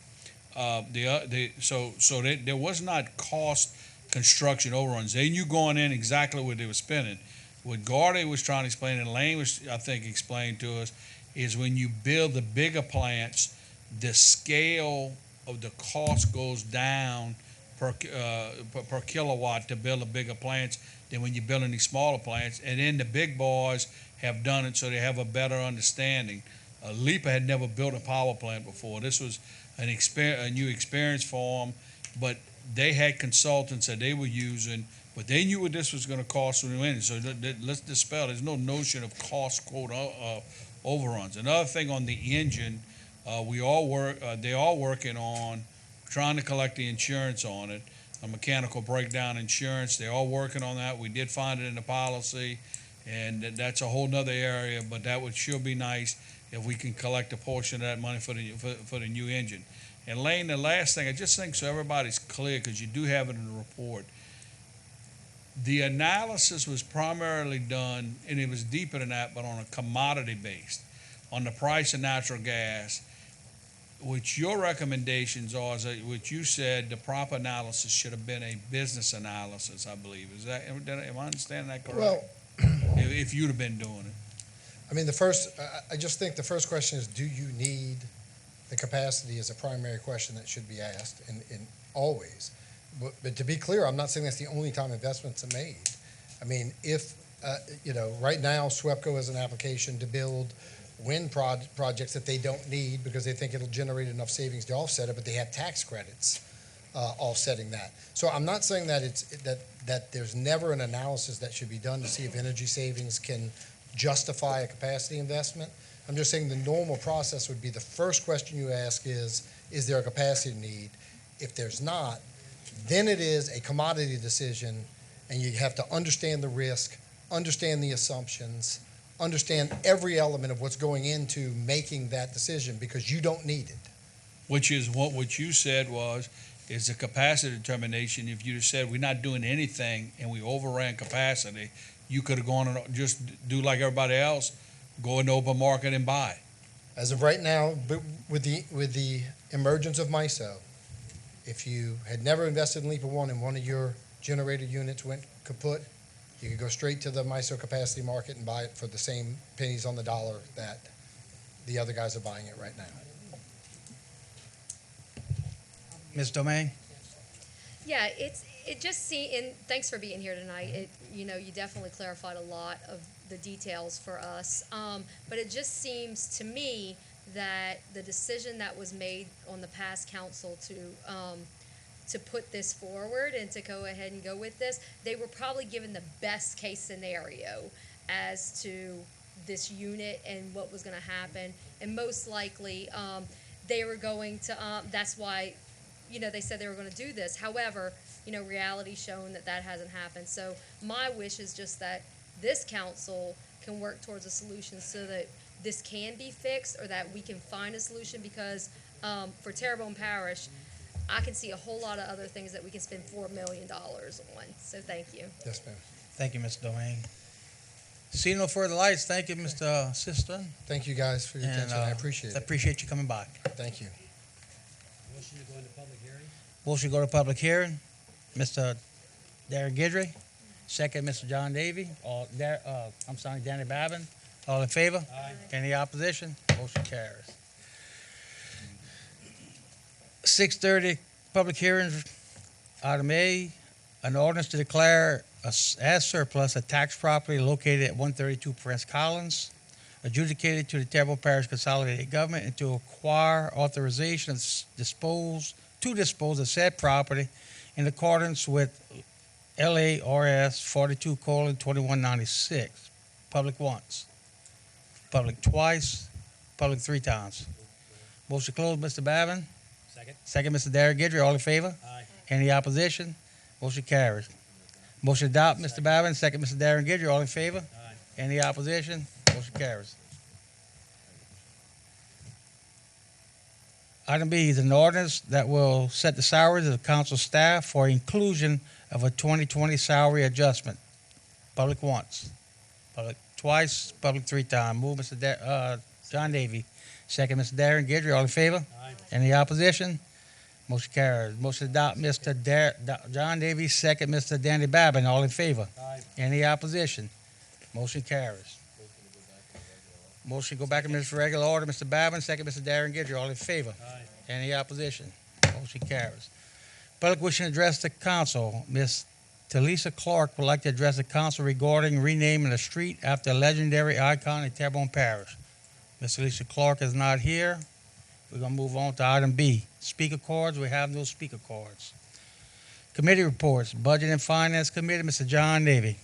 There was not cost construction overruns. They knew going in exactly what they were spending. What Gordy was trying to explain, and Lane was, I think, explained to us, is when you build the bigger plants, the scale of the cost goes down per kilowatt to build the bigger plants than when you're building these smaller plants. And then the big boys have done it, so they have a better understanding. LIPA had never built a power plant before. This was a new experience for them, but they had consultants that they were using, but they knew what this was going to cost when we went in. So let's dispel. There's no notion of cost quote overruns. Another thing on the engine, they all working on trying to collect the insurance on it, a mechanical breakdown insurance. They're all working on that. We did find it in the policy, and that's a whole nother area. But that would sure be nice if we can collect a portion of that money for the new engine. And Lane, the last thing, I just think so everybody's clear, because you do have it in the report. The analysis was primarily done, and it was deeper than that, but on a commodity based, on the price of natural gas, which your recommendations are, which you said the proper analysis should have been a business analysis, I believe. Am I understanding that correctly? Well, if you'd have been doing it. I mean, I just think the first question is, do you need the capacity is a primary question that should be asked, and always. But to be clear, I'm not saying that's the only time investments are made. I mean, if, right now SWEPCO has an application to build wind projects that they don't need because they think it'll generate enough savings to offset it, but they have tax credits offsetting that. So I'm not saying that that there's never an analysis that should be done to see if energy savings can justify a capacity investment. I'm just saying the normal process would be the first question you ask is there a capacity need? If there's not, then it is a commodity decision, and you have to understand the risk, understand the assumptions, understand every element of what's going into making that decision, because you don't need it. Which is what you said is a capacity determination. If you said we're not doing anything and we overran capacity, you could have gone and just do like everybody else, go in the open market and buy. As of right now, with the emergence of MISO, if you had never invested in LIPA 1 and one of your generator units went kaput, you could go straight to the MISO capacity market and buy it for the same pennies on the dollar that the other guys are buying it right now. Ms. Domingue? Yeah, it just and thanks for being here tonight. You definitely clarified a lot of the details for us. But it just seems to me that the decision that was made on the past council to put this forward and to go ahead and go with this, they were probably given the best case scenario as to this unit and what was gonna happen. And most likely, they were going to, that's why, they said they were gonna do this. However, reality's shown that that hasn't happened. So my wish is just that this council can work towards a solution so that this can be fixed, or that we can find a solution, because for Terrebonne Parish, I can see a whole lot of other things that we can spend $4 million on. So thank you. Yes, ma'am. Thank you, Mr. Domingue. See no further lights. Thank you, Mr. Siston. Thank you guys for your And, attention. I appreciate I it. appreciate you coming by. Thank you. Motion to go into public hearing? Motion to go to public hearing. Mr. Darren Gidry. Second, Mr. John Davy. Danny Babin. All in favor? Aye. Any opposition? Motion carries. 6:30, public hearings. Item A, an ordinance to declare as surplus a tax property located at 132 Prince Collins, adjudicated to the Terrebonne Parish Consolidated Government, and to acquire authorization of dispose of said property in accordance with LARS 42:2196. Public once, public twice, public three times. Motion closed, Mr. Babin. Second? Second, Mr. Darren Gidry. All in favor? Aye. Any opposition? Motion carries. Motion to adopt, Mr. Babin. Second, Mr. Darren Gidry. All in favor? Aye. Any opposition? Motion carries. Item B is an ordinance that will set the salaries of the council staff for inclusion of a 2020 salary adjustment. Public once, public twice, public three times. Move, Mr. John Davy. Second, Mr. Darren Gidry. All in favor? Aye. Any opposition? Motion carries. Motion to adopt, Mr. John Davies. Second, Mr. Danny Babin. All in favor? Aye. Any opposition? Motion carries. Motion to go back to Mr. Regular Order. Mr. Babin. Second, Mr. Darren Gidry. All in favor? Aye. Any opposition? Motion carries. Public wishing to address the council. Ms. Talisa Clark would like to address the council regarding renaming a street after a legendary icon in Terrebonne Parish. Ms. Talisa Clark is not here. We're going to move on to item B. Speaker cards. We have no speaker cards. Committee reports. Budget and Finance Committee, Mr. John Davy.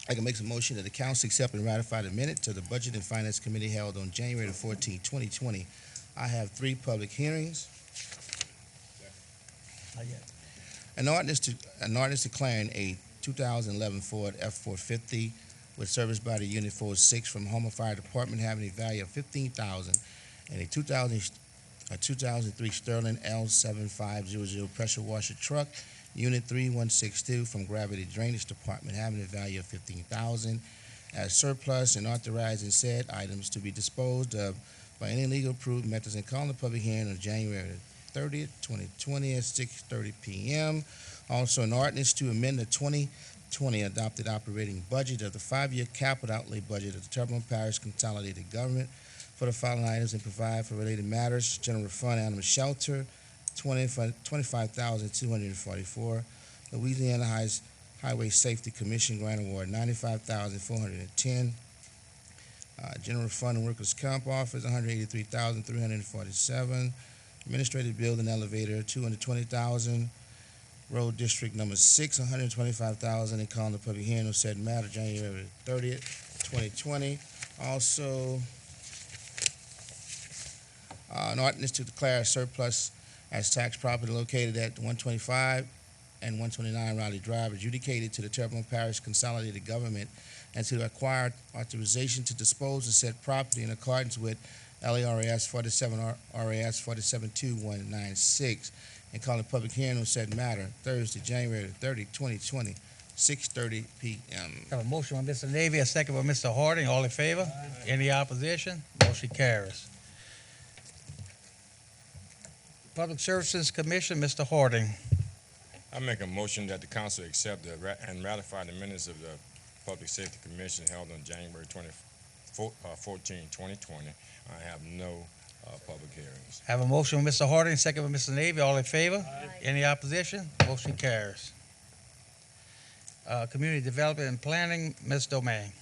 I can make some motion that the council accept and ratify the minutes of the Budget and Finance Committee held on January the 14th, 2020. I have 3 public hearings. Not yet. An ordinance declaring a 2011 Ford F-450 with service by the Unit 46 from Homer Fire Department having a value of $15,000, and a 2003 Sterling L7500 pressure washer truck, Unit 3162 from Gravity Drainage Department having a value of $15,000 as surplus, and authorizing said items to be disposed of by any legal approved methods, and calling the public hearing on January 30th, 2020 at 6:30 p.m. Also, an ordinance to amend the 2020 adopted operating budget of the 5-year capital outlay budget of the Terrebonne Parish Consolidated Government for the following items and provide for related matters: General Fund Animal Shelter, $25,244. Louisiana Highway Safety Commission Grant Award, $95,410. General Fund and Workers' Comp Office, $183,347. Administrative Building Elevator, $220,000. Road District Number 6, $125,000. And calling the public hearing on said matter January 30th, 2020. Also, an ordinance to declare a surplus as tax property located at 125 and 129 Raleigh Drive, adjudicated to the Terrebonne Parish Consolidated Government, and to acquire authorization to dispose of said property in accordance with LARS 47 RAS 472196, and calling a public hearing on said matter Thursday, January 30, 2020, 6:30 p.m. Have a motion by Mr. Navy, a second by Mr. Harding. All in favor? Aye. Any opposition? Motion carries. Public Services Commission, Mr. Harding. I make a motion that the council accept and ratify the minutes of the Public Safety Commission held on January 14, 2020. I have no public hearings. Have a motion by Mr. Harding, second by Mr. Navy. All in favor? Aye. Any opposition? Motion carries. Community Development and Planning, Ms. Domingue.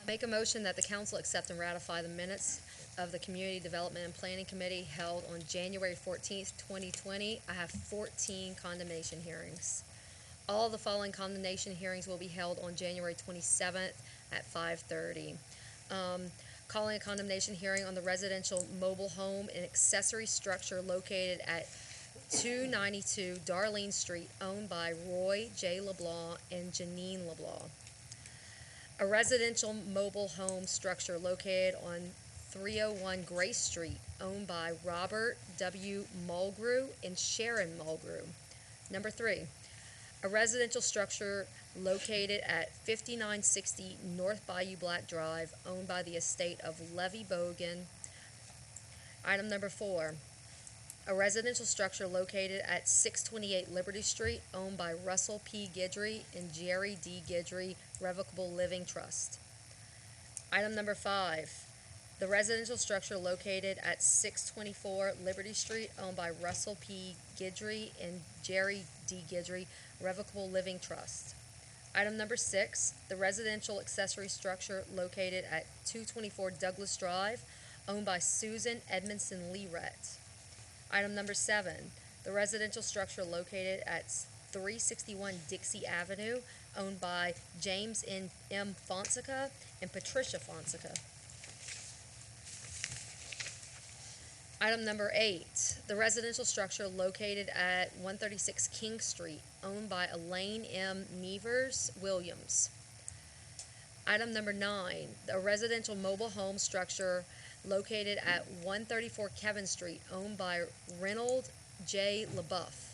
Make a motion that the council accept and ratify the minutes of the Community Development and Planning Committee held on January 14th, 2020. I have 14 condemnation hearings. All the following condemnation hearings will be held on January 27th. at 5:30. Calling a condemnation hearing on the residential mobile home and accessory structure located at 292 Darlene Street, owned by Roy J. LeBlanc and Janine LeBlanc. A residential mobile home structure located on 301 Grace Street, owned by Robert W. Mulgrew and Sharon Mulgrew. Number 3, a residential structure located at 5960 North Bayou Black Drive, owned by the estate of Levy Bogan. Item number 4, a residential structure located at 628 Liberty Street, owned by Russell P. Guidry and Jerry D. Guidry Revocable Living Trust. Item number 5, the residential structure located at 624 Liberty Street, owned by Russell P. Guidry and Jerry D. Guidry Revocable Living Trust. Item number 6, the residential accessory structure located at 224 Douglas Drive, owned by Susan Edmondson Leeret. Item number 7, the residential structure located at 361 Dixie Avenue, owned by James M. Fonseca and Patricia Fonseca. Item number 8, the residential structure located at 136 King Street, owned by Elaine M. Nevers Williams. Item number 9, a residential mobile home structure located at 134 Kevin Street, owned by Reynold J. LaBeouf.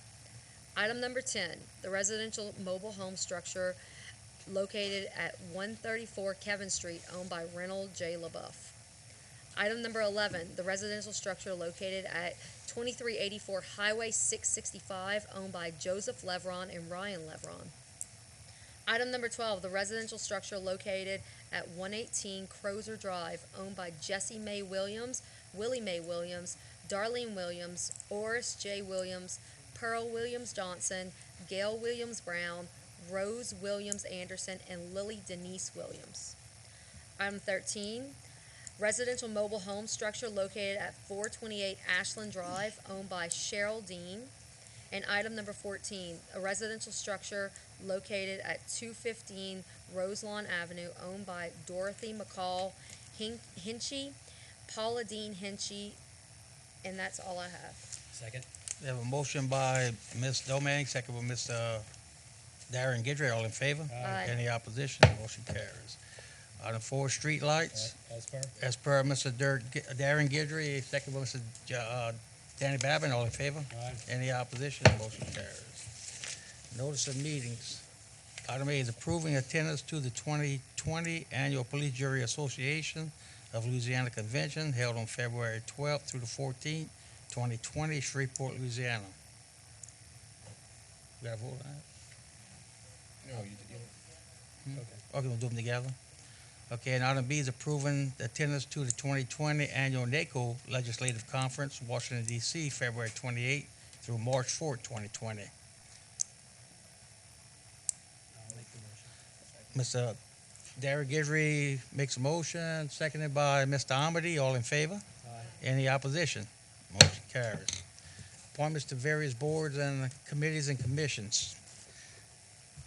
Item number 10, the residential mobile home structure located at 134 Kevin Street, owned by Reynold J. LaBeouf. Item number 11, the residential structure located at 2384 Highway 665, owned by Joseph Levron and Ryan Levron. Item number 12, the residential structure located at 118 Crozer Drive, owned by Jesse May Williams, Willie Mae Williams, Darlene Williams, Oris J. Williams, Pearl Williams Johnson, Gail Williams Brown, Rose Williams Anderson, and Lily Denise Williams. Item 13, residential mobile home structure located at 428 Ashland Drive, owned by Cheryl Dean. And item number 14, a residential structure located at 215 Roselawn Avenue, owned by Dorothy McCall Hinchy, Paula Dean Hinchy, and that's all I have. Second. We have a motion by Ms. Domingue, second by Mr. Darren Guidry. All in favor? Aye. Any opposition? Motion carries. Item 4, street lights. As per Mr. Darren Guidry, second by Mr. Danny Babin. All in favor? Aye. Any opposition? Motion carries. Notice of meetings. Item A is approving attendance to the 2020 Annual Police Jury Association of Louisiana Convention held on February 12th through the 14th, 2020, Shreveport, Louisiana. We got to vote on that? No, Okay, we'll do them together. Okay, and item B is approving the attendance to the 2020 Annual NACO Legislative Conference, Washington, D.C., February 28th through March 4th, 2020. I'll make the motion. Mr. Derek Guidry makes a motion, seconded by Mr. Amity. All in favor? Aye. Any opposition? Motion carries. Appointments to various boards and committees and commissions.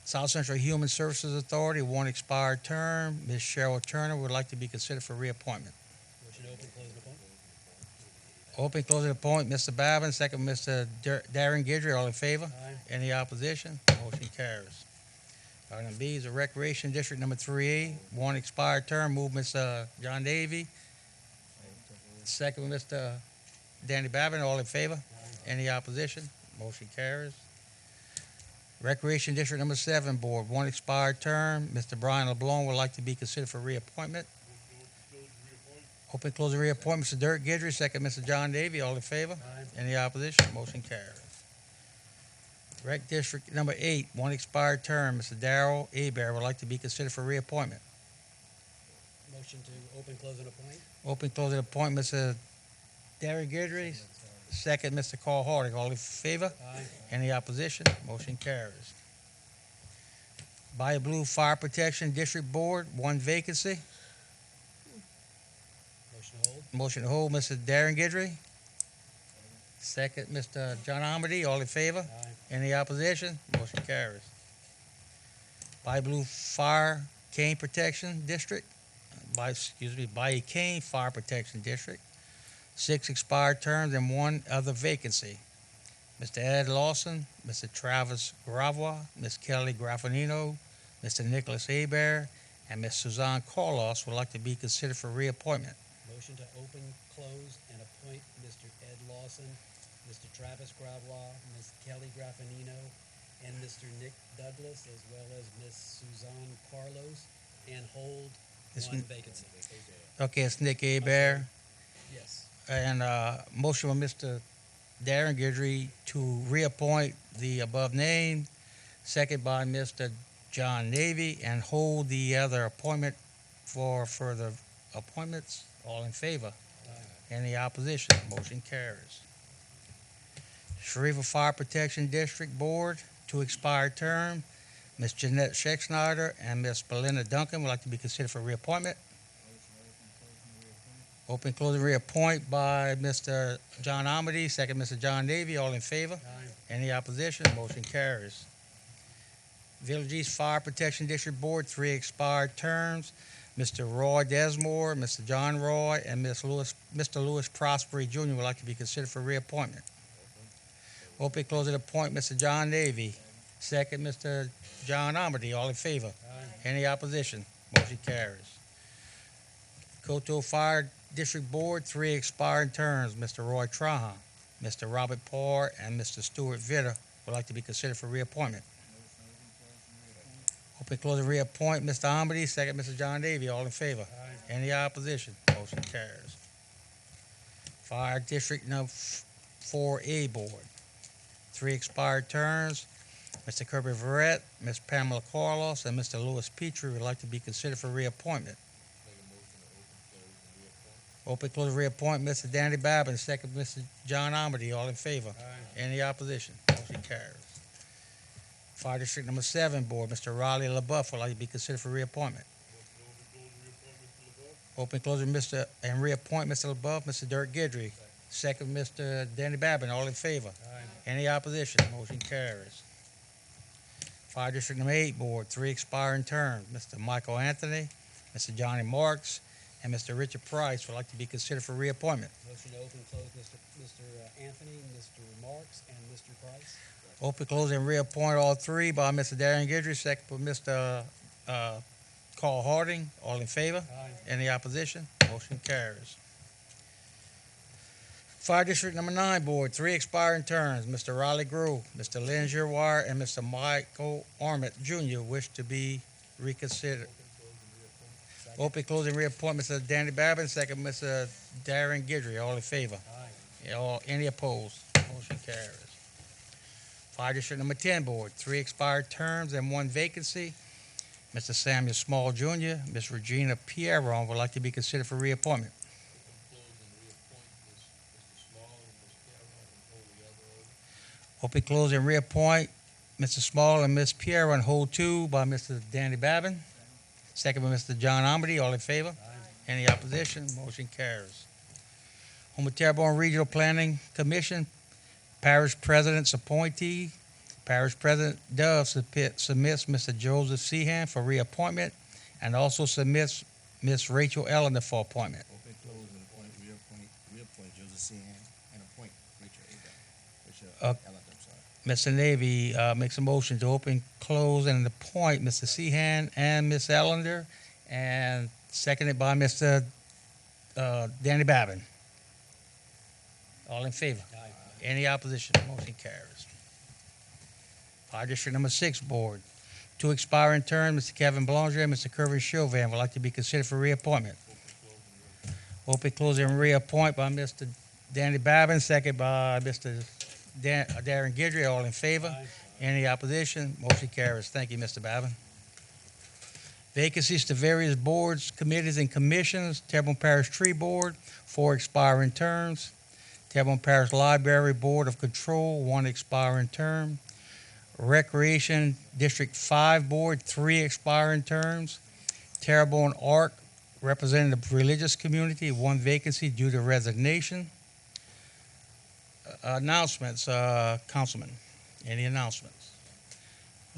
South Central Human Services Authority, one expired term. Ms. Cheryl Turner would like to be considered for reappointment. Motion to open, close, and appoint. Open, close, and appoint Mr. Babin, second Mr. Darren Guidry. All in favor? Aye. Any opposition? Motion carries. Item B is a Recreation District Number 3A, one expired term. Move Mr. John Davy. Second Mr. Danny Babin. All in favor? Any opposition? Motion carries. Recreation District Number 7 Board, one expired term. Mr. Brian LeBlanc would like to be considered for reappointment. Open, close, and reappoint Mr. Dirk Guidry, second Mr. John Davy. All in favor? Aye. Any opposition? Motion carries. Rec District Number 8, one expired term. Mr. Darrell Abear would like to be considered for reappointment. Motion to open, close, and appoint. Open, close, and appoint Mr. Darren Guidry, second Mr. Carl Harding. All in favor? Aye. Any opposition? Motion carries. Bayou Blue Fire Protection District Board, one vacancy. Motion to hold. Motion to hold Mr. Darren Guidry. Second, Mr. John Amity. All in favor? Aye. Any opposition? Motion carries. Bayou Blue Fire Cane Protection District, Bayou Cane Fire Protection District, 6 expired terms and 1 other vacancy. Mr. Ed Lawson, Mr. Travis Gravois, Ms. Kelly Graffinino, Mr. Nicholas Hebert, and Ms. Suzanne Carlos would like to be considered for reappointment. Motion to open, close, and appoint Mr. Ed Lawson, Mr. Travis Gravois, Ms. Kelly Graffinino, and Mr. Nick Douglas, as well as Ms. Suzanne Carlos, and hold It's one n- vacancy. Okay, it's Nick Hebert. Yes. And motion by Mr. Darren Guidry to reappoint the above named, second by Mr. John Navy, and hold the other appointment for further appointments. All in favor? Any opposition? Motion carries. Shreveport Fire Protection District Board, 2 expired term. Ms. Jeanette Schexnayder and Ms. Belinda Duncan would like to be considered for reappointment. Open, close, and reappoint by Mr. John Amity, second Mr. John Navy. All in favor? Any opposition? Motion carries. Village East Fire Protection District Board, 3 expired terms. Mr. Roy Desmore, Mr. John Roy, and Mr. Louis Prospery Jr. would like to be considered for reappointment. Open, close, and appoint Mr. John Navy, second Mr. John Amity. All in favor? Any opposition? Motion carries. Coteau Fire District Board, 3 expired terms. Mr. Roy Trahan, Mr. Robert Parr, and Mr. Stuart Vitter would like to be considered for reappointment. Open, close, and reappoint Mr. Amity, second Mr. John Davy. All in favor? Any opposition? Motion carries. Fire District Number 4A Board, 3 expired terms. Mr. Kirby Verrett, Ms. Pamela Carlos, and Mr. Louis Petrie would like to be considered for reappointment. Open, close, reappoint Mr. Danny Babin, second Mr. John Amity. All in favor? Any opposition? Motion carries. Fire District Number 7 Board, Mr. Riley LaBeouf would like to be considered for reappointment. Open, close, and reappoint Mr. LaBeouf, Mr. Dirk Guidry, second Mr. Danny Babin. All in favor? Any opposition? Motion carries. Fire District Number 8 Board, 3 expiring terms. Mr. Michael Anthony, Mr. Johnny Marks, and Mr. Richard Price would like to be considered for reappointment. Motion to open, close, Mr. Anthony, Mr. Marks, and Mr. Price. Open, close, and reappoint all 3 by Mr. Darren Guidry, second by Mr. Carl Harding. All in favor? Any opposition? Motion carries. Fire District Number 9 Board, 3 expiring terms. Mr. Riley Grove, Mr. Lynn Giroir, and Mr. Michael Armit Jr. wish to be reconsidered. Open, close, and reappoint Mr. Danny Babin, second Mr. Darren Guidry. All in favor? Any opposed? Motion carries. Fire District Number 10 Board, 3 expired terms and 1 vacancy. Mr. Samuel Small Jr., Ms. Regina Pierron would like to be considered for reappointment. Open, close, and reappoint Mr. Small and Ms. Pierron, hold 2 by Mr. Danny Babin, second by Mr. John Amity. All in favor? Any opposition? Motion carries. Homer Terrebonne Regional Planning Commission, Parish President's appointee. Parish President Dove submits Mr. Joseph Sehan for reappointment and also submits Ms. Rachel Ellender for appointment. Open, close, and reappoint Joseph Sehan and appoint Rachel Ellender. I'm sorry. Mr. Navy makes a motion to open, close, and appoint Mr. Sehan and Ms. Ellender, and seconded by Mr. Danny Babin. All in favor? Any opposition? Motion carries. Fire District Number 6 Board, 2 expiring terms. Mr. Kevin Belanger and Mr. Kervin Chauvin would like to be considered for reappointment. Open, close, and reappoint by Mr. Danny Babin, second by Mr. Darren Guidry. All in favor? Any opposition? Motion carries. Thank you, Mr. Babin. Vacancies to various boards, committees, and commissions. Terrebonne Parish Tree Board, 4 expiring terms. Terrebonne Parish Library Board of Control, 1 expiring term. Recreation District 5 Board, 3 expiring terms. Terrebonne Arc, representing the religious community, 1 vacancy due to resignation. Announcements, Councilman. Any announcements?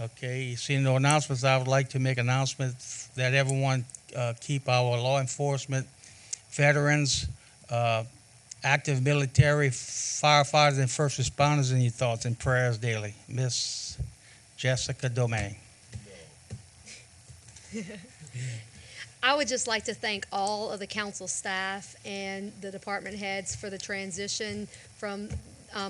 Okay, seeing no announcements, I would like to make announcement that everyone keep our law enforcement, veterans, active military, firefighters, and first responders in your thoughts and prayers daily. Miss Jessica Domingue. I would just like to thank all of the council staff and the department heads for the transition from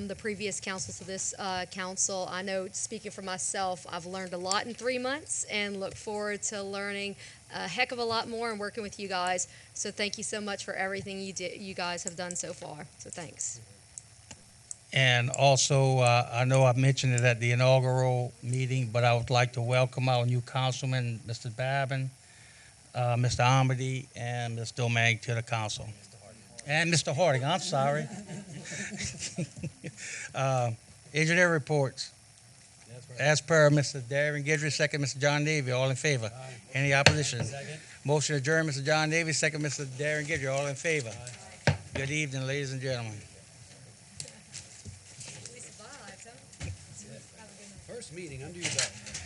the previous council to this council. I know, speaking for myself, I've learned a lot in 3 months and look forward to learning a heck of a lot more and working with you guys. So thank you so much for everything you guys have done so far. So thanks. And also, I know I mentioned it at the inaugural meeting, but I would like to welcome our new councilman, Mr. Babin, Mr. Amity, and Ms. Domingue to the council. And Mr. Harding, I'm sorry. Engineer reports. As per Mr. Darren Guidry, second Mr. John Navy, all in favor. Any opposition? Motion adjourned, Mr. John Navy, second Mr. Darren Guidry, all in favor. Good evening, ladies and gentlemen. First meeting under your belt.